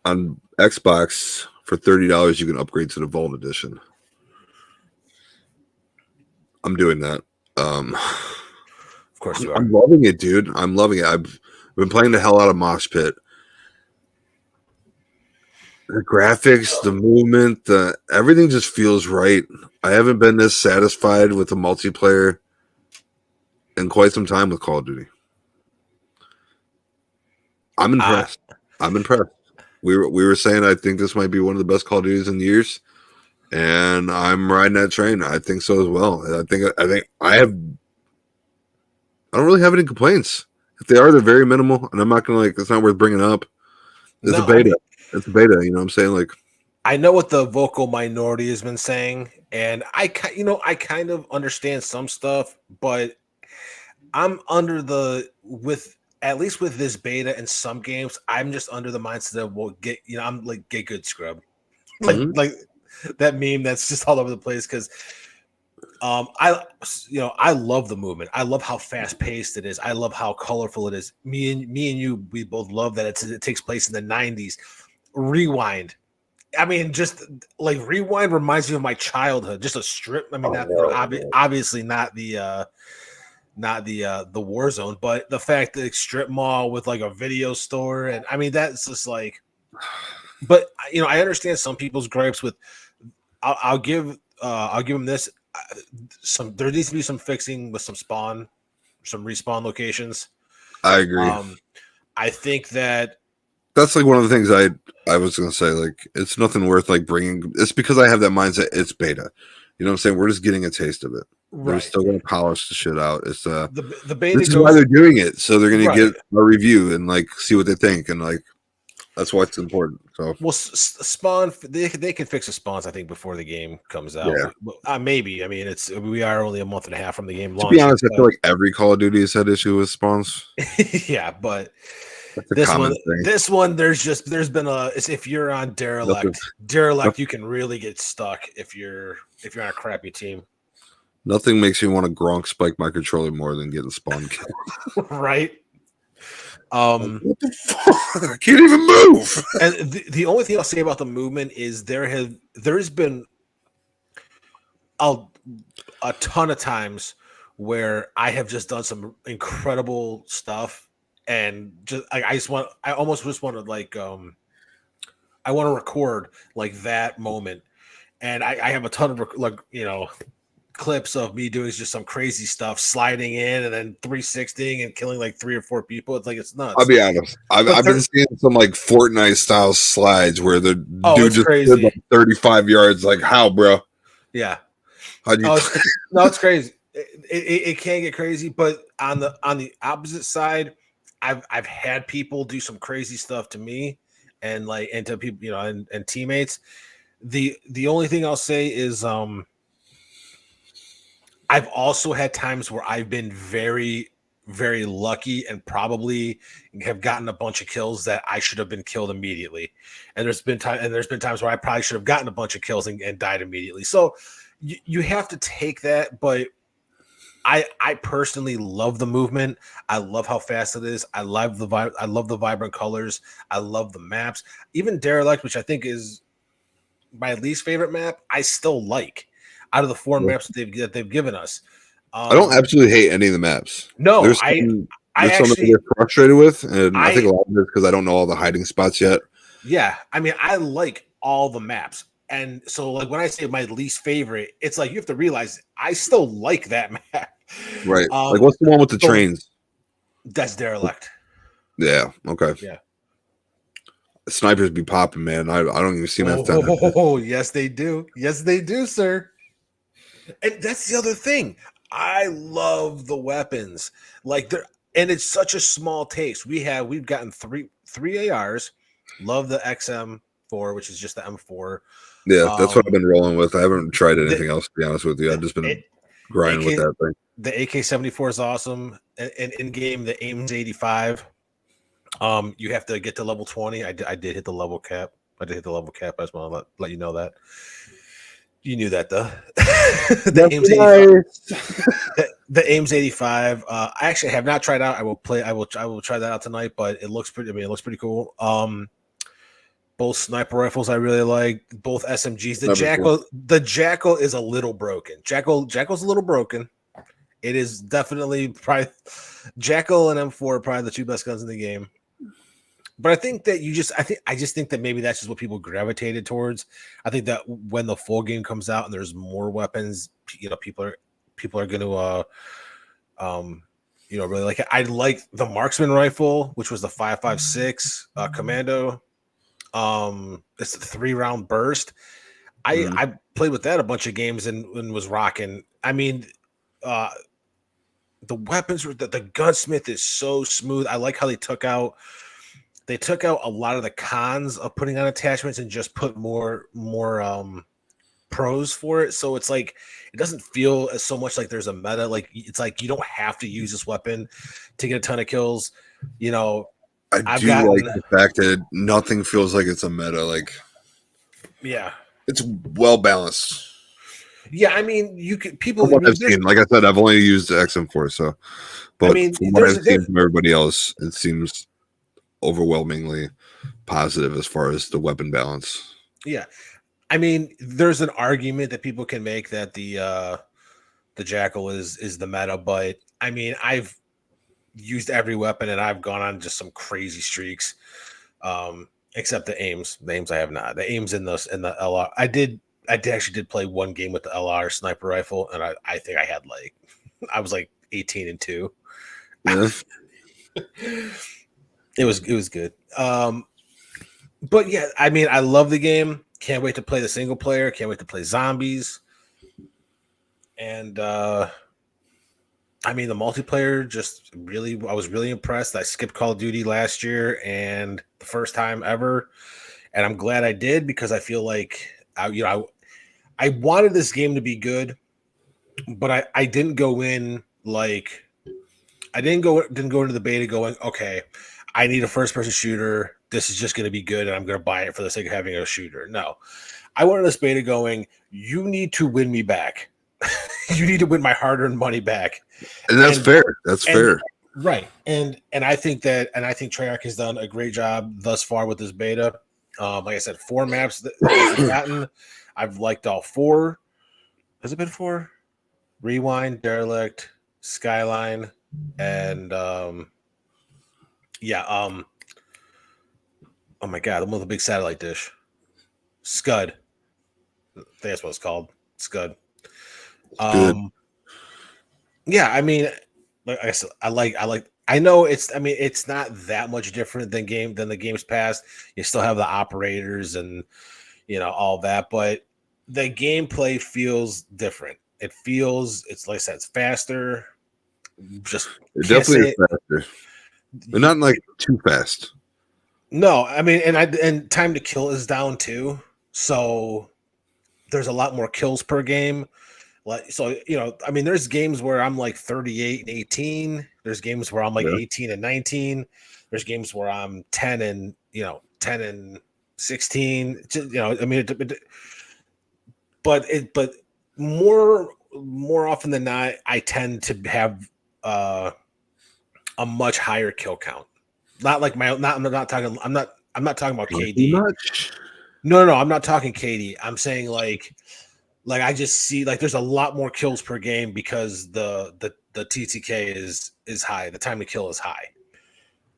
B: on Xbox for $30 you can upgrade to the Vault Edition. I'm doing that.
A: Of course you are.
B: I'm loving it, dude. I'm loving it. I've been playing the hell out of Mosh Pit. The graphics, the movement, everything just feels right. I haven't been this satisfied with the multiplayer in quite some time with Call of Duty. I'm impressed. We were saying I think this might be one of the best Call of Duties in years. And I'm riding that train. I think so as well. I don't really have any complaints. If they are, they're very minimal, and I'm not gonna it's not worth bringing up. It's a beta. It's a beta. You know what I'm saying? Like,
A: I know what the vocal minority has been saying, and I kind of understand some stuff, but I'm under at least with this beta and some games, I'm just under the mindset of get good, scrub. Like that meme that's just all over the place because I love the movement. I love how fast paced it is. I love how colorful it is. Me and you, we both love that it takes place in the 90s. Rewind. I mean, just like Rewind reminds me of my childhood. Just a strip. I mean, obviously not the war zone, but the fact that strip mall with like a video store, and I mean that's just like. But I understand some people's gripes with. I'll give them this. There needs to be some fixing with some respawn locations.
B: I agree.
A: I think
B: that's like one of the things I was gonna say. Like, it's nothing worth like bringing. It's because I have that mindset. It's beta. You know what I'm saying? We're just getting a taste of it. Right. They're still gonna polish the shit out. It's the beta. This is why they're doing it, so they're gonna get a review and like see what they think, and like that's why it's important. So,
A: well, spawn they can fix the spawns, I think, before the game comes out. Yeah. Maybe. I mean, we are only a month and a half from the game launch.
B: To be honest, I feel like every Call of Duty has had issue with spawns.
A: Yeah, but this one, there's been if you're on Derelict, you can really get stuck if you're on a crappy team.
B: Nothing makes me want to Gronk spike my controller more than getting spawn killed.
A: Right.
B: What the fuck? I can't even move.
A: And the only thing I'll say about the movement is there's been a ton of times where I have just done some incredible stuff, and I almost just want to like I want to record like that moment, and I have a ton of clips of me doing just some crazy stuff, sliding in and then 360ing and killing like 3 or 4 people. It's like, it's nuts.
B: I'll be honest. I've been seeing some like Fortnite style slides where the dude just did like 35 yards. Like, how, bro?
A: Yeah.
B: No,
A: it's crazy. It can get crazy, but on the opposite side, I've had people do some crazy stuff to me, and to people, and teammates. The only thing I'll say is I've also had times where I've been very, very lucky and probably have gotten a bunch of kills that I should have been killed immediately. And there's been times where I probably should have gotten a bunch of kills and died immediately. So you have to take that, but I personally love the movement. I love how fast it is. I love the vibrant colors. I love the maps. Even Derelict, which I think is my least favorite map, I still like out of the 4 maps that they've given us.
B: I don't absolutely hate any of the maps.
A: No,
B: there's some that I get frustrated with, and I think a lot of it is because I don't know all the hiding spots yet.
A: Yeah, I mean, I like all the maps. And so, like, when I say my least favorite, it's like you have to realize I still like that map.
B: Right. Like, what's the one with the trains?
A: That's Derelict.
B: Yeah. Okay.
A: Yeah.
B: Snipers be popping, man. I don't even see them time.
A: Oh, yes, they do. Yes, they do, sir. And that's the other thing. I love the weapons. Like, and it's such a small taste. We've gotten three ARs. Love the XM4, which is just the M4.
B: Yeah, that's what I've been rolling with. I haven't tried anything else, to be honest with you. I've just been grinding with that thing.
A: The AK-74 is awesome. And in game, the AIMS 85. You have to get to level 20. I did hit the level cap. I just want to let you know that. You knew that, though. The AIMS 85. I actually have not tried out. I will try that out tonight, but it looks pretty. It looks pretty cool. Both sniper rifles I really like. Both SMGs. The Jackal is a little broken. Jackal's a little broken. It is definitely probably Jackal and M4 are probably the 2 best guns in the game. But I think that I just think that maybe that's just what people gravitated towards. I think that when the full game comes out and there's more weapons, people are going to really like it. I like the marksman rifle, which was the 5.56 commando. It's a 3-round burst. I played with that a bunch of games and was rocking. I mean, the weapons were the gunsmith is so smooth. I like how they took out a lot of the cons of putting on attachments and just put more pros for it. So it's like it doesn't feel so much like there's a meta. Like it's like you don't have to use this weapon to get a ton of kills.
B: I do like the fact that nothing feels like it's a meta. Like,
A: yeah,
B: it's well balanced.
A: Yeah, I mean,
B: From what I've seen, like I said, I've only used the XM4, so. But from what I've seen from everybody else, it seems overwhelmingly positive as far as the weapon balance.
A: Yeah, I mean, there's an argument that people can make that the Jackal is the meta, but I mean, I've used every weapon and I've gone on just some crazy streaks, except the AIMS. The AIMS I have not. The AIMS in the LR. I actually did play one game with the LR sniper rifle, and I think I had I was 18-2.
B: Yeah.
A: It was good. But yeah, I mean, I love the game. Can't wait to play the single player. Can't wait to play zombies. And I mean, the multiplayer I was really impressed. I skipped Call of Duty last year and the first time ever, and I'm glad I did because I feel like I wanted this game to be good, but I didn't go in I didn't go into the beta going, okay, I need a first person shooter. This is just going to be good, and I'm going to buy it for the sake of having a shooter. No, I wanted this beta going, you need to win me back. You need to win my hard-earned money back.
B: And that's fair. That's fair.
A: Right. And I think Treyarch has done a great job thus far with this beta. Like I said, 4 maps that I've gotten. I've liked all 4. Has it been 4? Rewind, Derelict, Skyline, and oh my god, the one with the big satellite dish. Scud. I think that's what it's called. Scud. Yeah, I mean, like I said, I know it's not that much different than the games past. You still have the operators and all that, but the gameplay feels different. It's like I said, it's faster. Just
B: it definitely is faster. but not like too fast.
A: No, I mean, and time to kill is down too. So there's a lot more kills per game. Like, so, I mean, there's games where I'm like 38 and 18. There's games where I'm like 18 and 19. There's games where I'm 10 and 10 and 16. I mean, but more often than not, I tend to have a much higher kill count. Not like I'm not talking about KD. No, I'm not talking KD. I'm saying like I just see like there's a lot more kills per game because the TTK is high. The time to kill is high.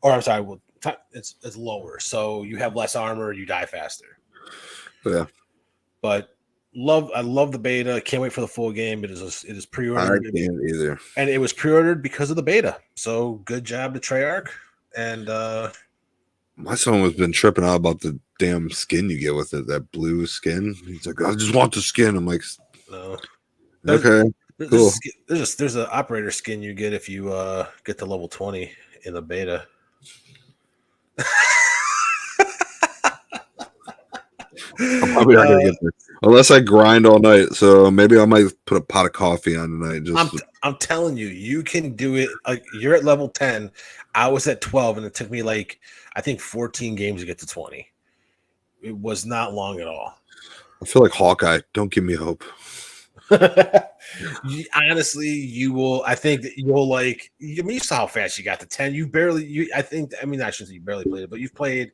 A: Or I'm sorry, it's lower. So you have less armor, you die faster.
B: Yeah.
A: But I love the beta. Can't wait for the full game. It is pre-ordered.
B: I can't either.
A: And it was pre-ordered because of the beta. So good job to Treyarch. And
B: my son has been tripping out about the damn skin you get with it, that blue skin. He's like, I just want the skin. I'm like,
A: no.
B: Okay. Cool.
A: There's an operator skin you get if you get to level 20 in the beta.
B: I'm probably not gonna get there unless I grind all night. So maybe I might put a pot of coffee on tonight.
A: I'm telling you, you can do it. Like, you're at level 10. I was at 12, and it took me like I think 14 games to get to 20. It was not long at all.
B: I feel like Hawkeye. Don't give me hope.
A: Honestly, you will. I think that you'll like. I mean, you saw how fast you got to 10. I mean, I shouldn't say you barely played it, but you've played.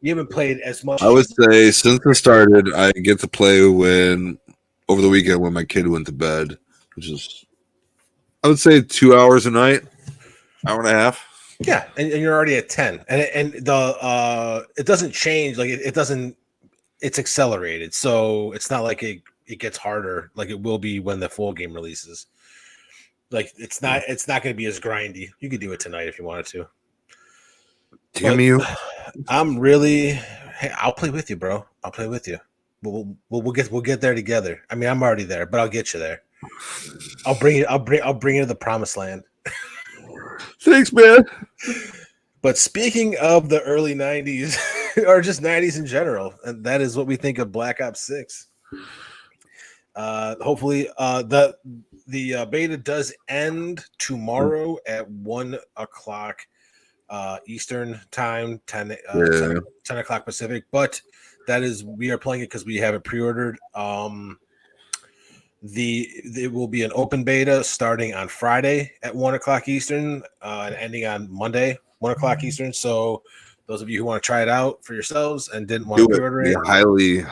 A: You haven't played as much.
B: I would say since it started, I get to play over the weekend when my kid went to bed, which is, I would say 2 hours a night, hour and a half.
A: Yeah, and you're already at 10, and the it doesn't change. Like it doesn't. It's accelerated, so it's not like it gets harder like it will be when the full game releases. Like it's not going to be as grindy. You could do it tonight if you wanted to.
B: Damn you!
A: Hey, I'll play with you, bro. I'll play with you. We'll get there together. I mean, I'm already there, but I'll get you there. I'll bring you to the promised land.
B: Thanks, man.
A: But speaking of the early 90s or just 90s in general, and that is what we think of Black Ops 6. Hopefully the beta does end tomorrow at 1:00 Eastern time, 10 o'clock Pacific, but that is, we are playing it because we have it pre-ordered. It will be an open beta starting on Friday at 1:00 Eastern and ending on Monday 1:00 Eastern. So those of you who want to try it out for yourselves and didn't want to pre-order it,
B: highly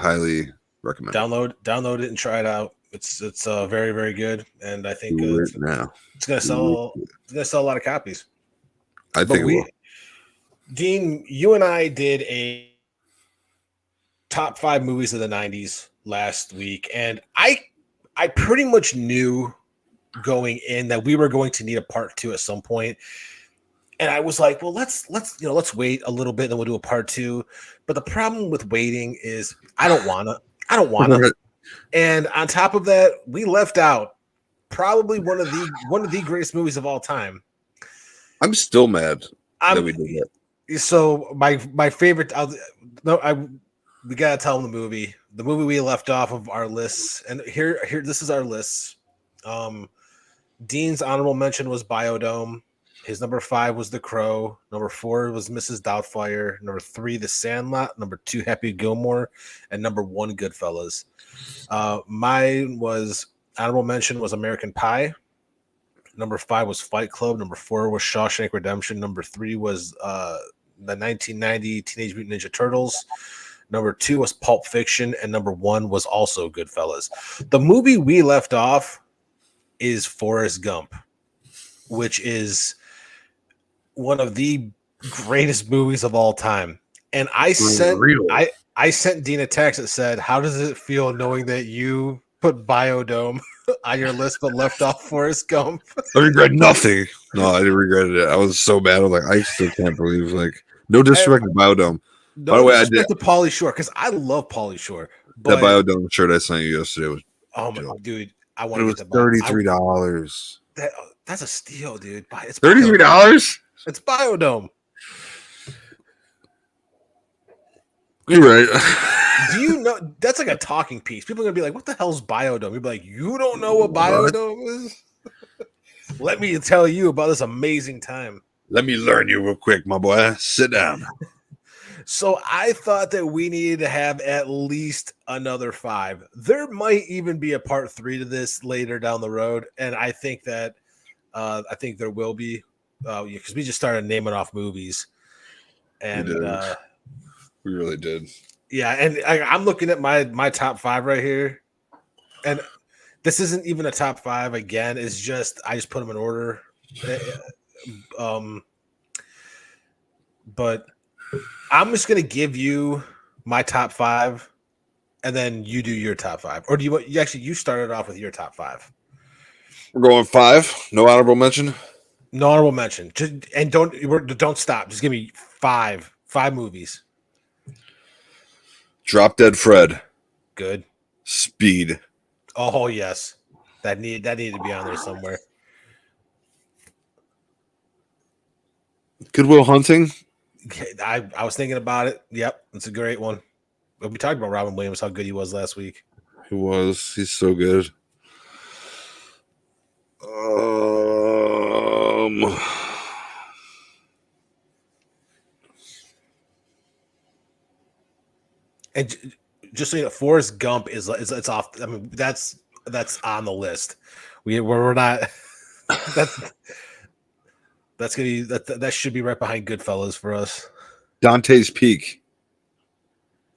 B: recommend.
A: Download it and try it out. It's very, very good, and I think it's gonna sell a lot of copies.
B: I think it will.
A: Dean, you and I did a top 5 movies of the 90s last week, and I pretty much knew going in that we were going to need a part 2 at some point. And I was like, well, let's wait a little bit and then we'll do a part 2. But the problem with waiting is I don't wanna. And on top of that, we left out probably one of the greatest movies of all time.
B: I'm still mad that we did that.
A: So my favorite, we gotta tell them the movie we left off of our lists, and here this is our list. Dean's honorable mention was Biodome. His number 5 was The Crow. Number 4 was Mrs. Doubtfire. Number 3, The Sandlot. Number 2, Happy Gilmore, and number 1, Goodfellas. Mine was honorable mention was American Pie. Number 5 was Fight Club. Number 4 was Shawshank Redemption. Number 3 was the 1990 Teenage Mutant Ninja Turtles. Number 2 was Pulp Fiction, and number 1 was also Goodfellas. The movie we left off is Forrest Gump, which is one of the greatest movies of all time. And I sent Dean a text that said, "How does it feel knowing that you put Biodome on your list but left off Forrest Gump?"
B: I regret nothing. No, I didn't regret it. I was so bad. I was like, I still can't believe, like, no disrespect to Biodome.
A: No,
B: by the way, I
A: did to Pauly Shore, because I love Pauly Shore.
B: That Biodome shirt I sent you yesterday was
A: dude, I want to get
B: $33.
A: That's a steal, dude. It's
B: $33.
A: It's Biodome.
B: You're right.
A: Do you know that's like a talking piece? People are gonna be like, "What the hell's Biodome?" You'd be like, "You don't know what Biodome is? Let me tell you about this amazing time."
B: Let me learn you real quick, my boy. Sit down.
A: So I thought that we needed to have at least another 5. There might even be a part 3 to this later down the road, and I think that I think there will be because we just started naming off movies, and
B: We really did.
A: yeah, and I'm looking at my top 5 right here, and this isn't even a top 5. Again, it's just I just put them in order, but I'm just gonna give you my top 5, and then you do your top 5, or do you actually you started off with your top 5?
B: We're going 5. No honorable mention.
A: No honorable mention. Just, and don't stop. Just give me 5 movies.
B: Drop Dead Fred.
A: Good.
B: Speed.
A: Oh yes, that needed to be on there somewhere.
B: Good Will Hunting.
A: I was thinking about it. Yep, it's a great one. But we talked about Robin Williams, how good he was last week.
B: He was. He's so good.
A: And just so you know, Forrest Gump is it's off. I mean, that's on the list. We're not. That's gonna be that should be right behind Goodfellas for us.
B: Dante's Peak.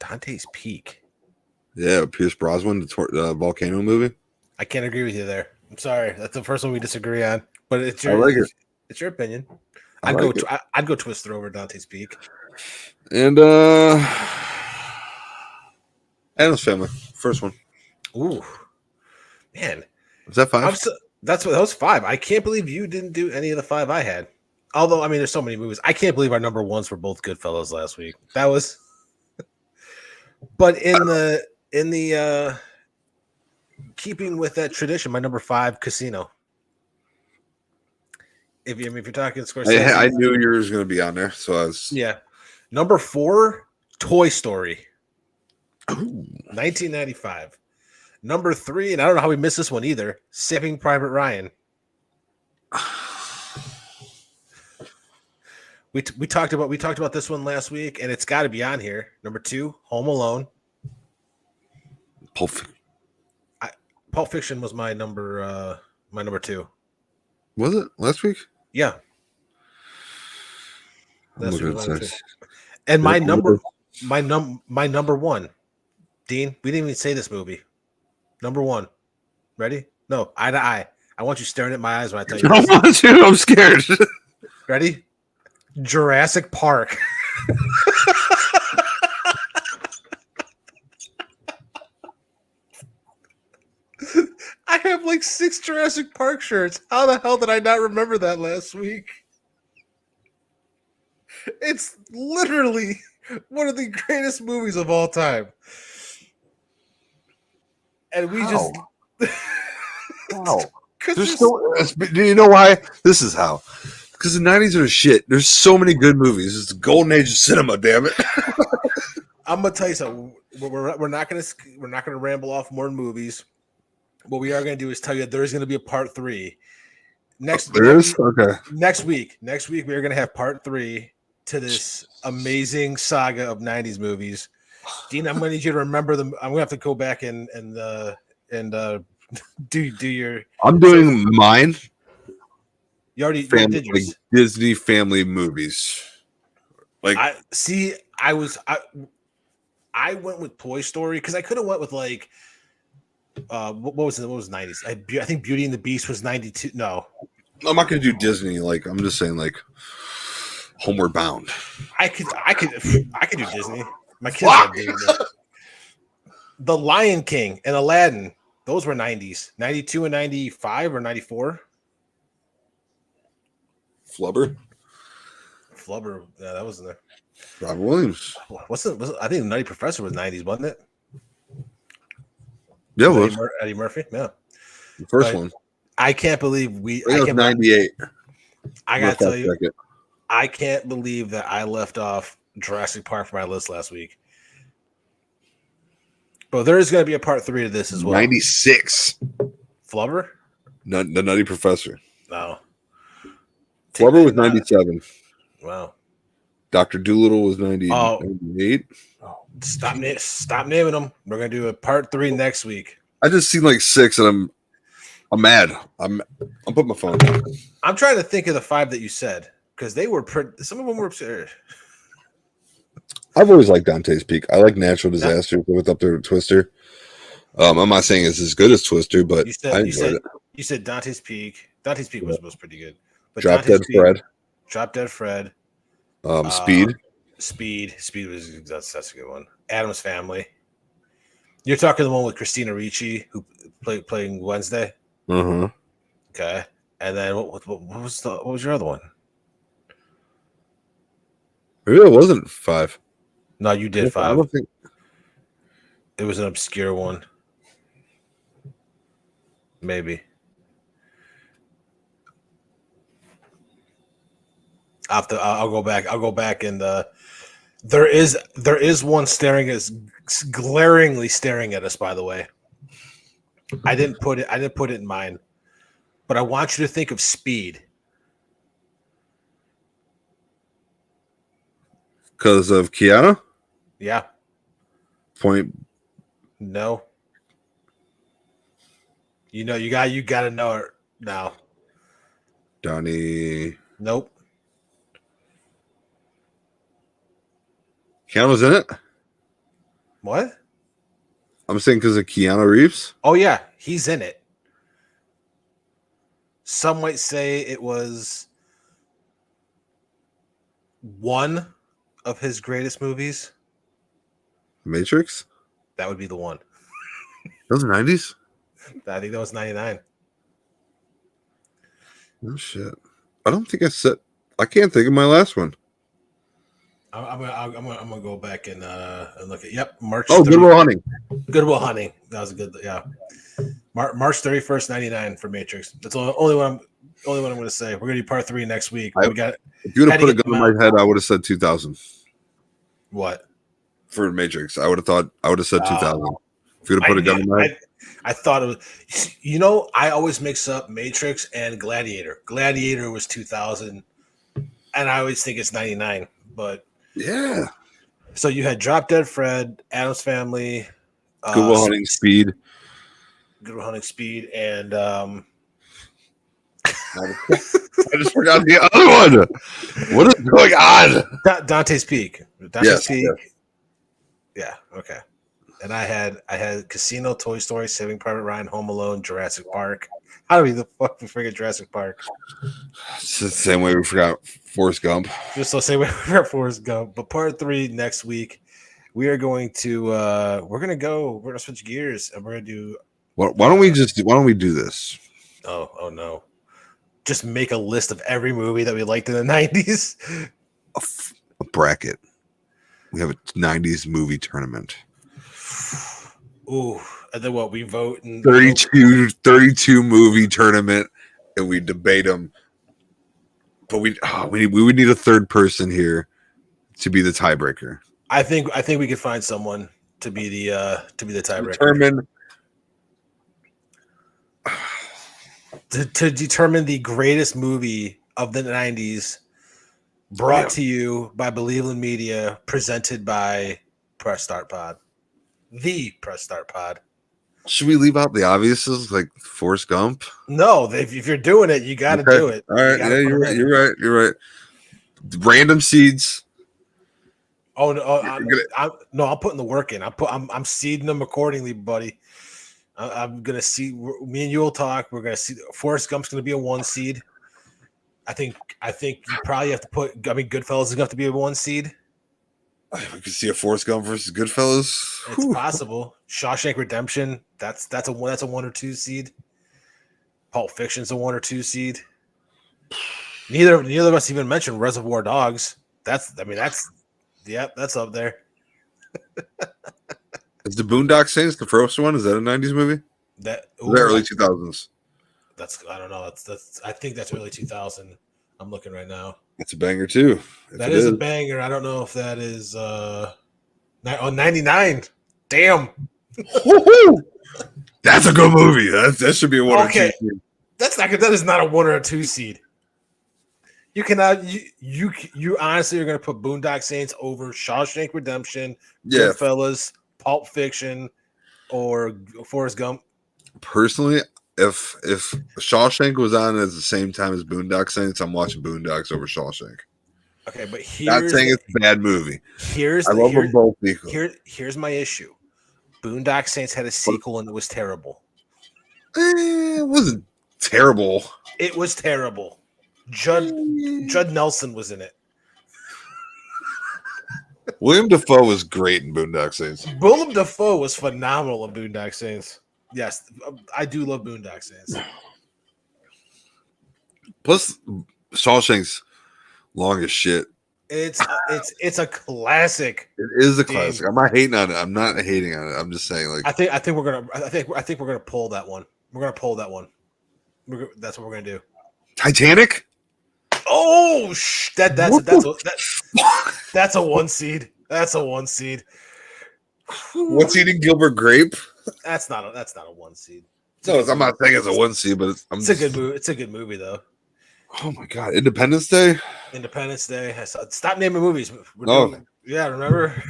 A: Dante's Peak.
B: Yeah, Pierce Brosnan, the volcano movie.
A: I can't agree with you there. I'm sorry. That's the first one we disagree on. But it's
B: I
A: your
B: like it.
A: It's your opinion.
B: I
A: I'd
B: like
A: go.
B: it.
A: I'd go Twister over Dante's Peak.
B: And Addams Family, first one.
A: Ooh, man.
B: Is that 5?
A: That was 5. I can't believe you didn't do any of the 5 I had. Although, I mean, there's so many movies. I can't believe our number ones were both Goodfellas last week. That was. But in the keeping with that tradition, my number 5, Casino. If you're talking Scorsese,
B: I knew yours was going to be on there, so I was.
A: Yeah. Number 4, Toy Story. 1995. Number 3, and I don't know how we missed this one either, Saving Private Ryan. We talked about this one last week, and it's got to be on here. Number 2, Home Alone.
B: Pulp
A: Fiction was my number 2.
B: Was it last week?
A: Yeah.
B: That's
A: and my number 1. Dean, we didn't even say this movie. Number 1. Ready? No, eye to eye. I want you staring at my eyes when I tell you.
B: I don't want to. I'm scared.
A: Ready? Jurassic Park. I have like 6 Jurassic Park shirts. How the hell did I not remember that last week? It's literally one of the greatest movies of all time. And we just
B: Wow. Do you know why? This is how. Because the 90s are shit. There's so many good movies. It's the golden age of cinema, damn it.
A: I'm gonna tell you something. We're not gonna ramble off more movies. What we are gonna do is tell you that there is gonna be a part 3 next.
B: There is? Okay.
A: Next week we are gonna have part 3 to this amazing saga of 90s movies. Dean, I'm gonna need you to remember them. I'm gonna have to go back and do your.
B: I'm doing mine.
A: You already
B: Family,
A: did yours.
B: like Disney family movies. Like
A: I went with Toy Story because I could have went with like what was 90s? I think Beauty and the Beast was 92. No,
B: I'm not gonna do Disney. Like I'm just saying, like Homeward Bound.
A: I could do Disney. My kids are Disney. The Lion King and Aladdin. Those were 90s. 92 and 95 or 94.
B: Flubber.
A: Yeah, that wasn't there.
B: Robin Williams.
A: I think the Nutty Professor was 90s, wasn't it?
B: Yeah, it was.
A: Eddie Murphy. Yeah.
B: The first one.
A: I can't believe
B: I think it was 98.
A: I gotta tell you. I can't believe that I left off Jurassic Park from my list last week. But there is going to be a part 3 to this as well.
B: 96.
A: Flubber?
B: The Nutty Professor.
A: No.
B: Flubber was 97.
A: Wow.
B: Dr. Doolittle was 98.
A: Oh, stop naming them. We're going to do a part 3 next week.
B: I just seen like 6 and I'm mad. I'm putting my phone down.
A: I'm trying to think of the 5 that you said because they were some of them were absurd.
B: I've always liked Dante's Peak. I like Natural Disaster with up there with Twister. I'm not saying it's as good as Twister, but I enjoyed it.
A: You said Dante's Peak. Dante's Peak was pretty good. But
B: Drop Dead Fred.
A: Drop Dead Fred.
B: Speed.
A: Speed was that's a good one. Addams Family. You're talking the one with Christina Ricci who playing Wednesday.
B: Uh-huh.
A: Okay, and then what was your other one?
B: Maybe it wasn't 5.
A: No, you did 5.
B: I don't think
A: it was an obscure one. Maybe. I'll go back. I'll go back and there is one glaringly staring at us. By the way, I didn't put it in mine, but I want you to think of Speed.
B: because of Keanu.
A: Yeah.
B: Point.
A: No. You got to know it now.
B: Donnie.
A: Nope.
B: Keanu's in it.
A: What?
B: I'm saying because of Keanu Reeves.
A: Oh yeah, he's in it. Some might say it was one of his greatest movies.
B: Matrix.
A: That would be the one.
B: Those are 90s.
A: I think that was 99.
B: Oh shit! I don't think I said. I can't think of my last one.
A: I'm gonna go back and look at. Yep, March.
B: Oh,
A: 30th.
B: Good Will Hunting.
A: Good Will Hunting. That was a good. Yeah, March 31st, 99 for Matrix. That's the only one. I'm going to say. We're going to do part 3 next week. We got.
B: If you would have put a gun in my head, I would have said 2000.
A: What?
B: For Matrix, I would have said 2000. If you would have put a gun in my head.
A: I thought it was. I always mix up Matrix and Gladiator. Gladiator was 2000, and I always think it's 99. But
B: yeah.
A: So you had Drop Dead Fred, Addams Family,
B: Good Will Hunting, Speed.
A: Good Will Hunting, Speed, and
B: I just forgot the other one. What is going on?
A: Dante's Peak. Dante's Peak. Yes. Yeah. Okay. And I had Casino, Toy Story, Saving Private Ryan, Home Alone, Jurassic Park. How do we forget Jurassic Park?
B: It's the same way we forgot Forrest Gump.
A: Just the same way we forgot Forrest Gump. But part 3 next week, we are going to we're gonna switch gears and we're gonna do.
B: Why don't we do this?
A: Oh no! Just make a list of every movie that we liked in the 90s.
B: A bracket. We have a 90s movie tournament.
A: Ooh, and then what? We vote and
B: 32 movie tournament, and we debate them. But we would need a third person here to be the tiebreaker.
A: I think we could find someone to be the tiebreaker. To determine the greatest movie of the 90s, brought to you by Believeland Media, presented by Press Start Pod. The Press Start Pod.
B: Should we leave out the obviouses like Forrest Gump?
A: No, if you're doing it, you got to do it.
B: All right, yeah, you're right. You're right. Random seeds.
A: Oh no, I'm putting the work in. I'm seeding them accordingly, buddy. I'm gonna see. Me and you will talk. We're gonna see. Forrest Gump's gonna be a 1 seed. I think you probably have to put. I mean, Goodfellas is gonna have to be a 1 seed.
B: We could see a Forrest Gump versus Goodfellas.
A: It's possible. Shawshank Redemption. That's a 1 or 2 seed. Pulp Fiction's a 1 or 2 seed. Neither of us even mentioned Reservoir Dogs. That's up there.
B: Is the Boondock Saints the first one? Is that a 90s movie?
A: That
B: early 2000s.
A: I don't know. I think that's early 2000. I'm looking right now.
B: It's a banger too.
A: That is a banger. I don't know if that is 99. Damn.
B: That's a good movie. That should be a 1
A: Okay.
B: or 2.
A: That's not good. That is not a 1 or a 2 seed. You cannot. You honestly are going to put Boondock Saints over Shawshank Redemption,
B: Yeah.
A: Goodfellas, Pulp Fiction, or Forrest Gump.
B: Personally, if Shawshank was on at the same time as Boondock Saints, I'm watching Boondocks over Shawshank.
A: Okay, but
B: Not saying it's a bad movie. I love them both equally.
A: Here's my issue. Boondock Saints had a sequel and it was terrible.
B: It wasn't terrible.
A: It was terrible. Judd Nelson was in it.
B: William Dafoe was great in Boondock Saints.
A: Willem Dafoe was phenomenal in Boondock Saints. Yes, I do love Boondock Saints.
B: Plus, Shawshank's long as shit.
A: It's a classic.
B: It is a classic. I'm not hating on it. I'm not hating on it. I'm just saying, like,
A: I think we're gonna pull that one. We're gonna pull that one. That's what we're gonna do.
B: Titanic.
A: Oh, that's a 1 seed. That's a 1 seed.
B: What's eating Gilbert Grape?
A: That's not a 1 seed.
B: No, I'm not saying it's a 1 seed, but
A: it's a good movie. It's a good movie though.
B: Oh my god, Independence Day.
A: Independence Day. Stop naming movies. Yeah, remember?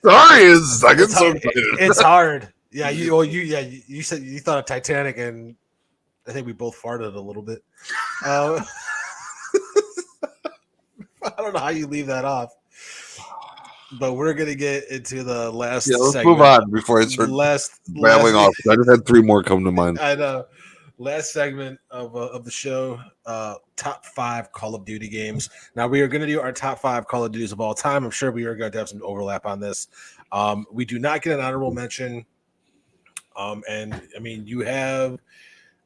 B: Sorry, it's
A: it's hard. Yeah, you said you thought of Titanic, and I think we both farted a little bit. I don't know how you leave that off, but we're gonna get into the last.
B: Yeah, let's
A: segment.
B: move on before I start babbling off. I just had 3 more come to mind.
A: I know. Last segment of the show, top 5 Call of Duty games. Now we are going to do our top 5 Call of Duties of all time. I'm sure we are going to have some overlap on this. We do not get an honorable mention. And I mean, you have,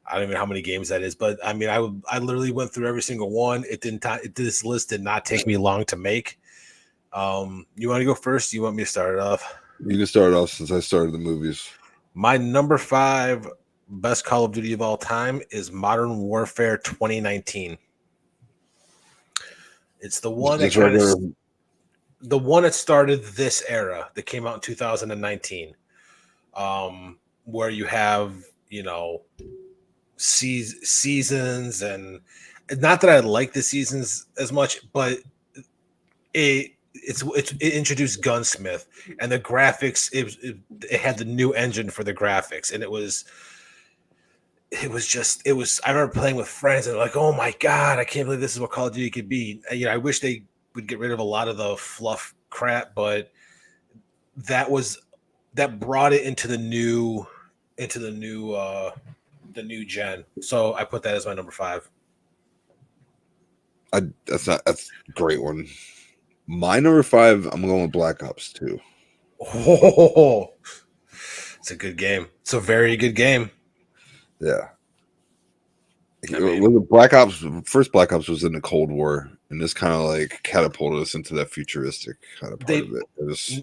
A: I don't even know how many games that is, but I mean, I literally went through every single one. This list did not take me long to make. You want to go first? You want me to start it off?
B: You can start off since I started the movies.
A: My number 5 best Call of Duty of all time is Modern Warfare 2019. It's the one the one that started this era that came out in 2019. Where you have, seasons, and not that I like the seasons as much, but it introduced Gunsmith, and the graphics, it had the new engine for the graphics, and it was I remember playing with friends and like, oh my god, I can't believe this is what Call of Duty could be. I wish they would get rid of a lot of the fluff crap, but that brought it into the new gen. So I put that as my number 5.
B: That's a great one. My number 5, I'm going with Black Ops 2.
A: Oh, it's a good game. It's a very good game.
B: Yeah. Black Ops, first Black Ops was in the Cold War, and this kind of like catapulted us into that futuristic kind of part of it. It was,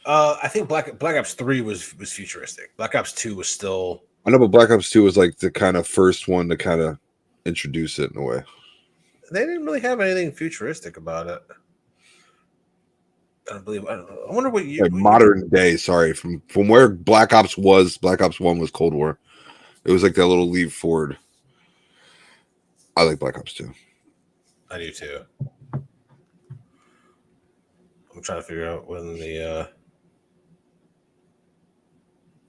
A: I think Black Ops 3 was futuristic. Black Ops 2 was still.
B: I know, but Black Ops 2 was like the kind of first one to kind of introduce it in a way.
A: They didn't really have anything futuristic about it. I wonder what you
B: like modern day. Sorry, from where Black Ops was. Black Ops 1 was Cold War. It was like that little leap forward. I like Black Ops 2.
A: I do too. I'm trying to figure out when the.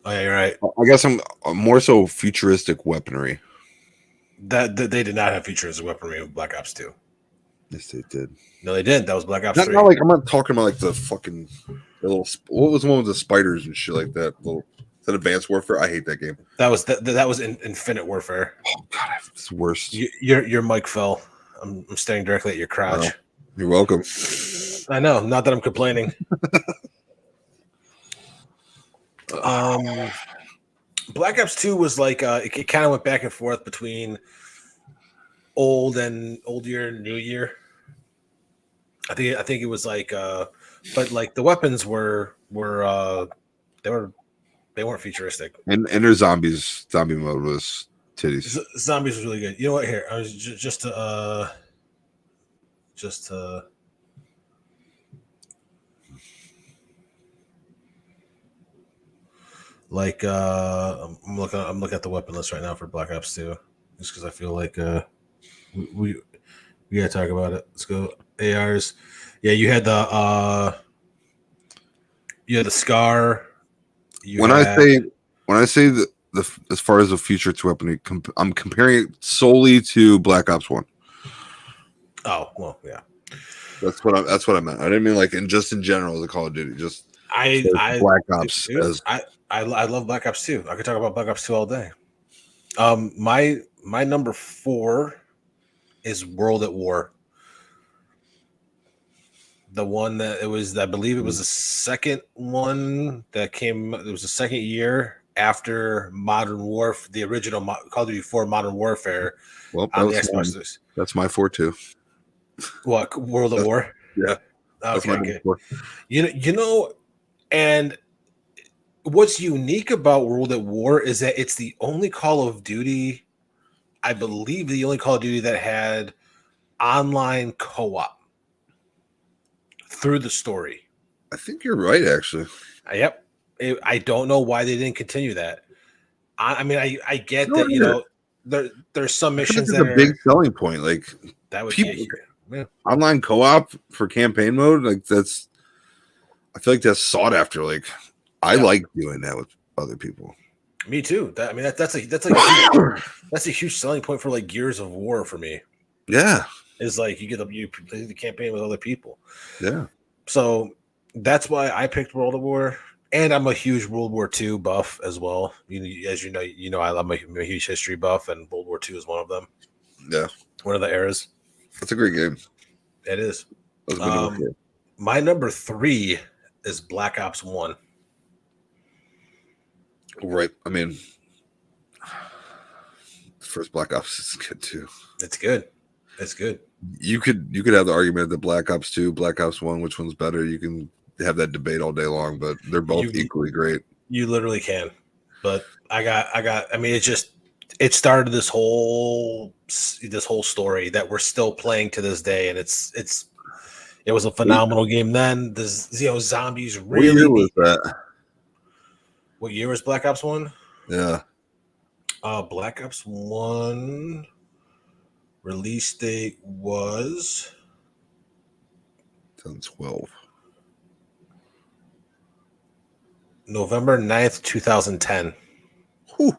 A: Oh yeah, you're right.
B: I guess I'm more so futuristic weaponry.
A: That they did not have futuristic weaponry in Black Ops 2.
B: Yes, they did.
A: No, they didn't. That was Black Ops 3.
B: Not like, I'm not talking about like the little. What was the one with the spiders and shit like that? Is that Advanced Warfare? I hate that game.
A: That was Infinite Warfare.
B: Oh god, it's the worst.
A: Your mic fell. I'm staring directly at your crotch.
B: Well, you're welcome.
A: I know. Not that I'm complaining. Black Ops 2 was like it kind of went back and forth between old year, new year. I think it was like but like the weapons were they weren't futuristic.
B: And their zombie mode was titties.
A: Zombies was really good. You know what? Here, I was just to like I'm looking at the weapon list right now for Black Ops 2, just because I feel like we gotta talk about it. Let's go ARs. Yeah, you had the Scar.
B: When I say the as far as the future to weapon, I'm comparing it solely to Black Ops 1.
A: Oh well, yeah.
B: That's what I meant. I didn't mean like in general the Call of Duty. Just Black Ops
A: dude,
B: as
A: I love Black Ops 2. I could talk about Black Ops 2 all day. My number 4 is World at War. The one that I believe it was the second one that came. It was the second year after Modern Warfare, the original Call of Duty 4 Modern Warfare on the Xbox.
B: That's my 4 too.
A: What, World at War?
B: Yeah.
A: Okay. You know, and what's unique about World at War is that it's the only Call of Duty, I believe, the only Call of Duty that had online co-op through the story.
B: I think you're right, actually.
A: Yep. I don't know why they didn't continue that. I mean, I get that, you know, there's some missions that
B: are a big selling point. Like
A: that would
B: people, online co-op for campaign mode, like that's, I feel like that's sought after. Like I like doing that with other people.
A: Me too. That's a huge selling point for like Gears of War for me.
B: Yeah,
A: is like you play the campaign with other people.
B: Yeah.
A: So that's why I picked World at War, and I'm a huge World War II buff as well. As you know, I'm a huge history buff, and World War II is one of them.
B: Yeah,
A: one of the eras.
B: That's a great game.
A: It is. My number 3 is Black Ops 1.
B: Right. I mean, the first Black Ops is good too.
A: It's good. It's good.
B: You could have the argument that Black Ops 2, Black Ops 1, which one's better? You can have that debate all day long, but they're both equally great. You
A: literally can. But I mean, it started this whole story that we're still playing to this day, and it was a phenomenal game then. Zombies really.
B: What year was that?
A: What year was Black Ops 1?
B: Yeah.
A: Black Ops 1 release date was
B: 2012.
A: November 9th, 2010.
B: Whew.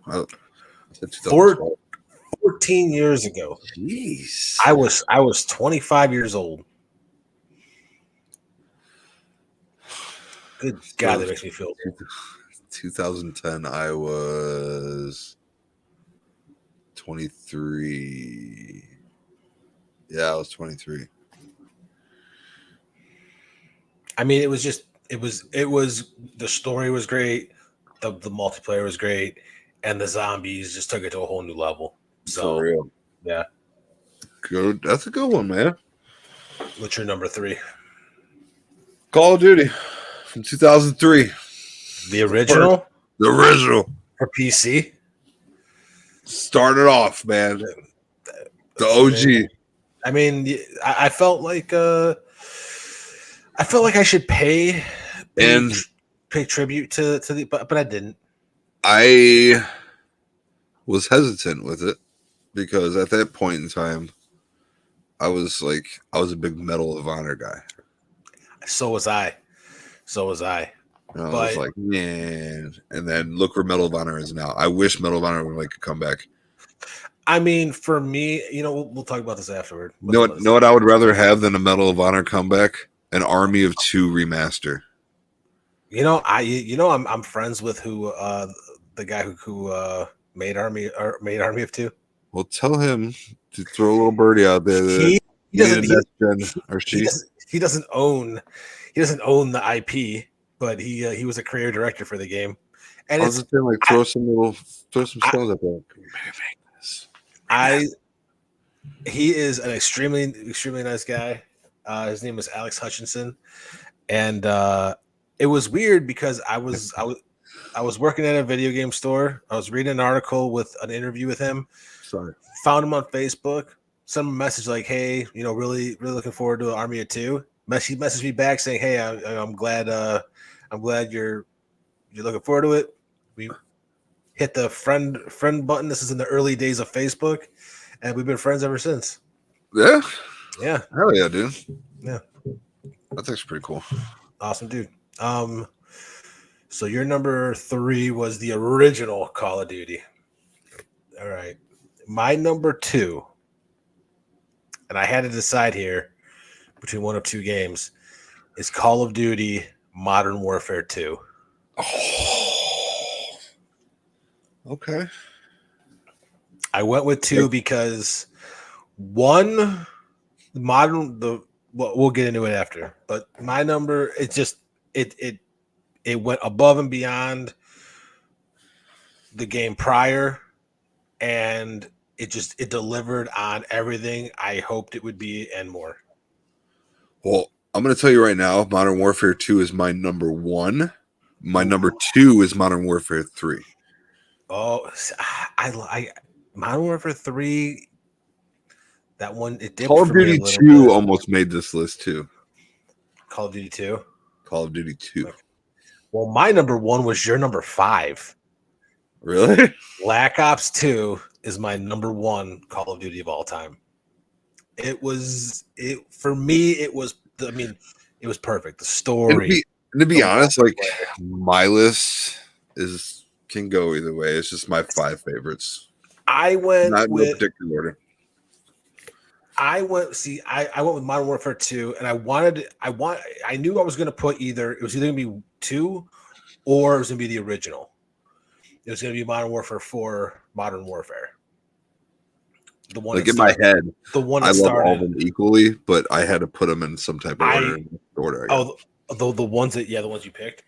A: 14 years ago.
B: Jeez.
A: I was 25 years old. Good God, that makes me feel old.
B: 2010, I was 23. Yeah, I was 23.
A: I mean, it was the story was great, the multiplayer was great, and the zombies just took it to a whole new level. So,
B: for real.
A: Yeah.
B: Good. That's a good one, man.
A: What's your number 3?
B: Call of Duty from 2003.
A: The original?
B: The original.
A: For PC?
B: Started off, man. The OG.
A: I mean, I felt like I should pay tribute to the, but I didn't.
B: I was hesitant with it because at that point in time, I was a big Medal of Honor guy.
A: So was I.
B: And I was like, man. And then look where Medal of Honor is now. I wish Medal of Honor would make a comeback.
A: I mean, for me, we'll talk about this afterward.
B: Know what I would rather have than a Medal of Honor comeback? An Army of Two remaster.
A: I'm friends with the guy who made Army of Two.
B: Well, tell him to throw a little birdie out there.
A: He doesn't own the IP, but he was a creative director for the game. And
B: I was just saying, throw some stones at that.
A: He is an extremely nice guy. His name is Alex Hutchinson, and it was weird because I was I was working at a video game store. I was reading an article with an interview with him.
B: Sorry.
A: Found him on Facebook. Sent him a message like, "Hey, really, really looking forward to Army of Two." He messaged me back saying, "Hey, I'm glad. I'm glad you're looking forward to it." We hit the friend button. This is in the early days of Facebook, and we've been friends ever since.
B: Yeah.
A: Yeah.
B: Hell yeah, dude.
A: Yeah.
B: That's actually pretty cool.
A: Awesome, dude. So your number 3 was the original Call of Duty. All right. My number 2, and I had to decide here between one of two games, is Call of Duty Modern Warfare 2.
B: Oh. Okay.
A: I went with 2 because one, we'll get into it after, but my number, it went above and beyond the game prior, and it delivered on everything I hoped it would be and more.
B: Well, I'm going to tell you right now, Modern Warfare 2 is my number 1. My number 2 is Modern Warfare 3.
A: Oh, I Modern Warfare 3. That one, it did.
B: Call of Duty 2 almost made this list too.
A: Call of Duty 2.
B: Call of Duty 2.
A: Okay. Well, my number 1 was your number 5.
B: Really?
A: Black Ops 2 is my number 1 Call of Duty of all time. For me, it was perfect. The story.
B: To be honest, like my list can go either way. It's just my 5 favorites.
A: I went
B: not in
A: with
B: no particular order.
A: I went with Modern Warfare 2, and I knew I was going to put it was either going to be 2 or it was going to be the original. It was going to be Modern Warfare 4, Modern Warfare. The one
B: like in my head,
A: the one
B: I love
A: started,
B: all of them equally, but I had to put them in some type of order.
A: The ones you picked.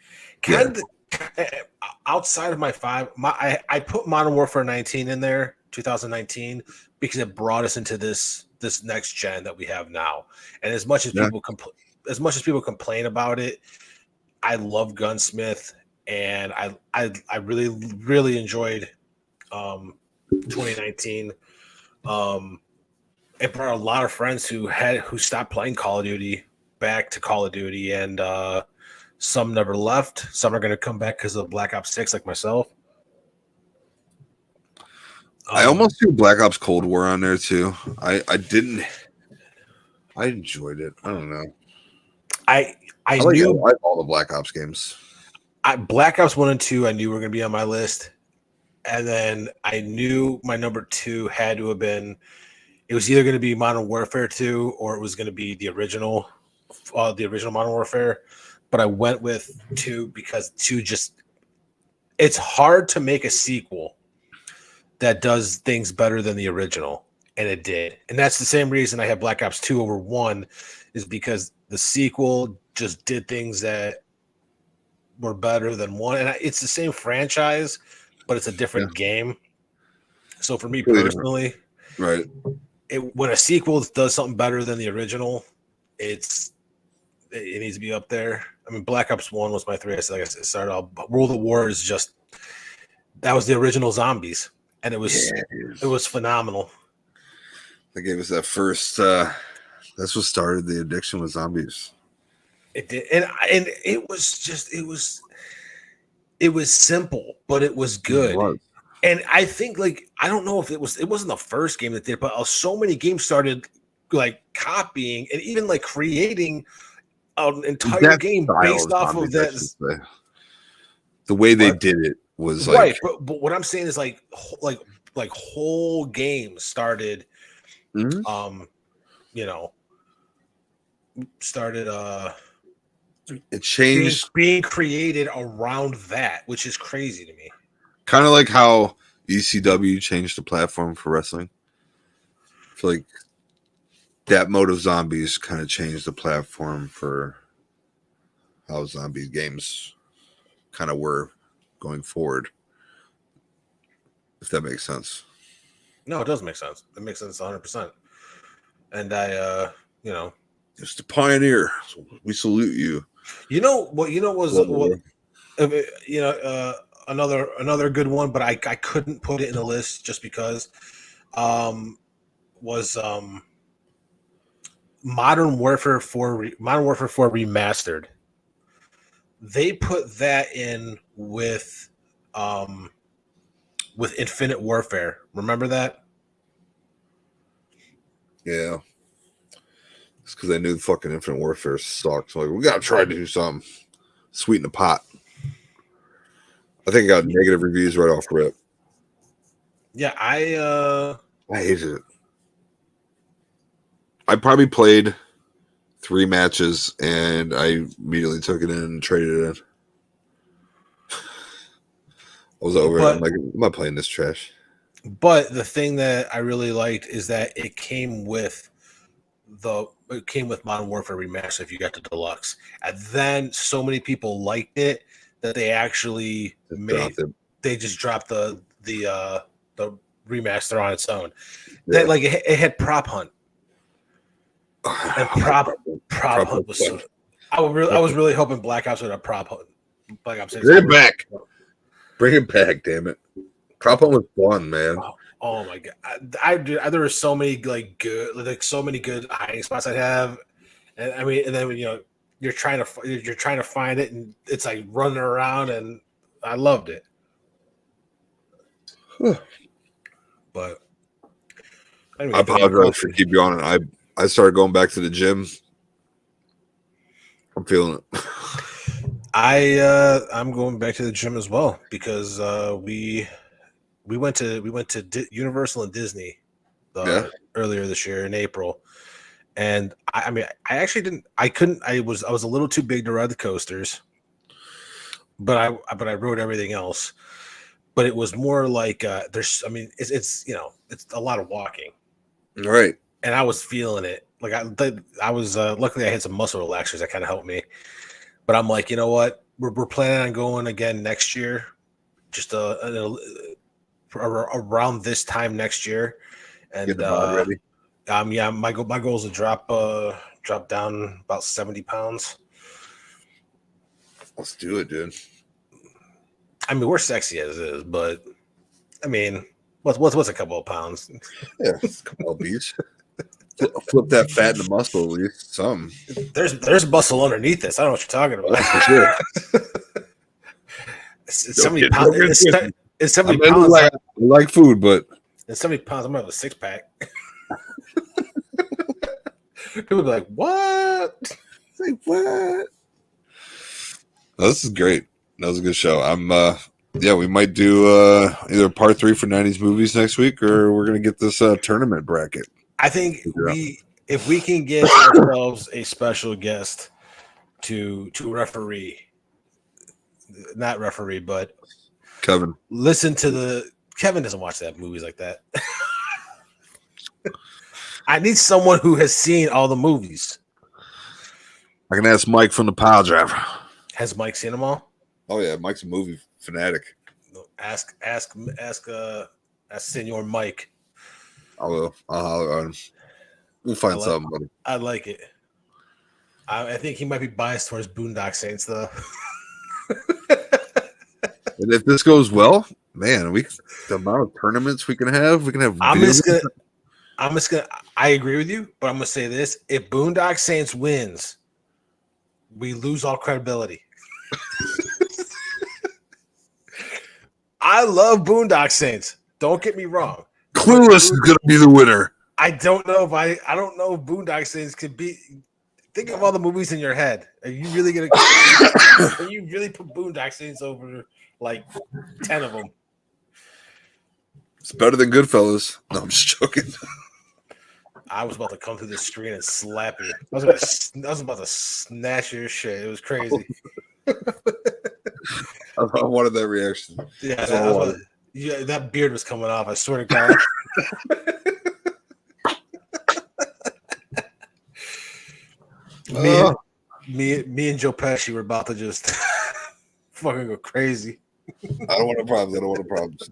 A: Outside of my 5, I put Modern Warfare 19 in there, 2019, because it brought us into this next gen that we have now. And as much as people complain about it, I love Gunsmith, and I really, really enjoyed 2019. It brought a lot of friends who stopped playing Call of Duty back to Call of Duty, and some never left. Some are going to come back because of Black Ops 6, like myself.
B: I almost threw Black Ops Cold War on there too. I enjoyed it. I don't know.
A: I
B: knew I like all the Black Ops games.
A: Black Ops 1 and 2 I knew were going to be on my list. And then I knew my number 2 had to have been, it was either going to be Modern Warfare 2 or it was going to be the original Modern Warfare. But I went with 2 because 2 it's hard to make a sequel that does things better than the original. And it did. And that's the same reason I have Black Ops 2 over 1, is because the sequel just did things that were better than 1. And it's the same franchise, but it's a different game. So for me personally,
B: right,
A: when a sequel does something better than the original, it needs to be up there. I mean, Black Ops 1 was my 3. Like I said, started off. World at War is that was the original Zombies, and it was phenomenal.
B: They gave us that first. That's what started the addiction with zombies.
A: It did, and it was simple, but it was good. It was. And I think, I don't know if it wasn't the first game that did, but so many games started copying and even creating an entire game based off of that.
B: The way they did it was
A: right, but what I'm saying is whole games started,
B: it changed,
A: being created around that, which is crazy to me.
B: Kind of like how ECW changed the platform for wrestling. I feel like that mode of zombies kind of changed the platform for how zombie games kind of were going forward. If that makes sense.
A: No, it does make sense. It makes sense 100%. And
B: just a pioneer. So we salute you.
A: What You know, another good one, but I couldn't put it in the list just because was Modern Warfare 4 remastered. They put that in with Infinite Warfare. Remember that?
B: Yeah. It's because I knew fucking Infinite Warfare sucked. So like, we gotta try to do something. Sweeten the pot. I think I got negative reviews right off rip.
A: Yeah,
B: I hated it. I probably played 3 matches and I immediately took it in and traded it in. I was over it. I'm like, I'm not playing this trash.
A: But the thing that I really liked is that it came with Modern Warfare Remastered if you got the deluxe. And then so many people liked it that they actually they just dropped the remaster on its own. Yeah. That like it had Prop Hunt. And Prop Hunt was so, I was really hoping Black Ops would have Prop Hunt. Black Ops.
B: Bring it back. Bring it back, damn it. Prop Hunt was fun, man.
A: Oh my god! There were so many so many good hiding spots I have, and I mean, and then you're trying to find it, and it's like running around, and I loved it. But anyway,
B: I apologize for keep you on it. I started going back to the gym. I'm feeling it.
A: I'm going back to the gym as well because we went to Universal and Disney earlier this year in April, and I mean I actually didn't I couldn't I was a little too big to ride the coasters, but I rode everything else. But it was more like it's a lot of walking,
B: right?
A: And I was feeling it. Like I was luckily I had some muscle relaxers that kind of helped me. But I'm like, you know what? We're planning on going again next year, just around this time next year, and
B: get the bod ready.
A: Yeah, my goal is to drop down about 70 pounds.
B: Let's do it, dude.
A: I mean, we're sexy as it is, but I mean, what's a couple of pounds?
B: Yeah, a couple of beats. Flip that fat into muscle, at least some.
A: There's muscle underneath this. I don't know what you're talking about.
B: For sure.
A: It's 70 pounds. It's 70 pounds.
B: I like food, but
A: in 70 pounds, I'm gonna have a 6-pack. People be like, "What?
B: Like what?" Oh, this is great. That was a good show. We might do either part 3 for 90s movies next week, or we're gonna get this tournament bracket.
A: I think if we can get ourselves a special guest to referee, not referee, but
B: Kevin.
A: Kevin doesn't watch that movies like that. I need someone who has seen all the movies.
B: I can ask Mike from the Pile Driver.
A: Has Mike seen them all?
B: Oh yeah, Mike's a movie fanatic.
A: Ask Senor Mike.
B: I will. We'll find something, buddy.
A: I like it. I think he might be biased towards Boondock Saints, though.
B: And if this goes well, man, the amount of tournaments we can have.
A: I agree with you, but I'm gonna say this: if Boondock Saints wins, we lose all credibility. I love Boondock Saints. Don't get me wrong.
B: Clueless is gonna be the winner.
A: I don't know if Boondock Saints could be. Think of all the movies in your head. Are you really gonna? Are you really put Boondock Saints over like 10 of them?
B: It's better than Goodfellas. No, I'm just joking.
A: I was about to come through the screen and slap you. I was about to snatch your shit. It was crazy.
B: I wanted that reaction.
A: Yeah, that beard was coming off. I swear to God. Me and Joe Pesci were about to just fucking go crazy.
B: I don't want no problems.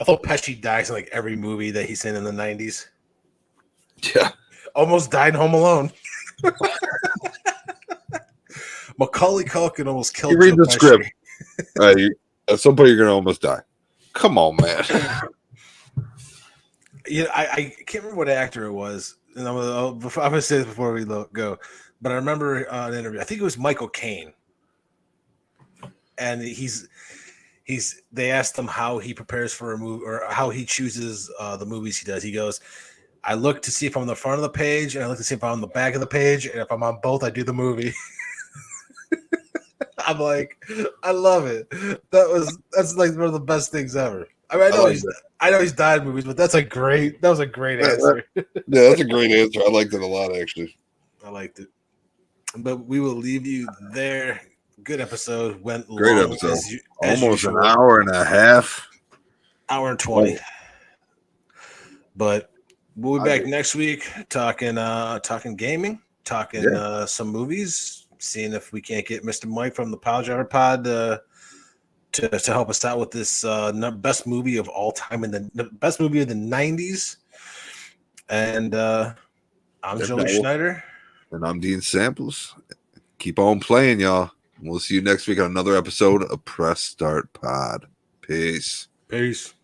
A: I thought Pesci dies in like every movie that he's in the 90s.
B: Yeah.
A: Almost died in Home Alone. Macaulay Culkin almost killed
B: You read
A: Joe
B: the script.
A: Pesci.
B: At some point, you're gonna almost die. Come on, man.
A: I can't remember what actor it was, and I'm gonna say this before we go, but I remember an interview. I think it was Michael Caine, and they asked him how he prepares for a movie or how he chooses the movies he does. He goes, I look to see if I'm on the front of the page, and I look to see if I'm on the back of the page, and if I'm on both, I do the movie. I'm like, I love it. That's like one of the best things ever. I mean, I know he's died in movies, but that was a great answer.
B: Yeah, that's a great answer. I liked it a lot, actually.
A: I liked it. But we will leave you there. Good episode. Went
B: Great
A: long
B: episode.
A: as
B: Almost
A: usual.
B: an hour and a half.
A: Hour and 20. But we'll be back next week talking gaming, talking some movies, seeing if we can't get Mr. Mike from the Pile Driver Pod to help us out with this best movie of all time and the best movie of the 90s. And I'm Joey Schneider.
B: And I'm Dean Samples. Keep on playing, y'all. We'll see you next week on another episode of Press Start Pod. Peace.
A: Peace.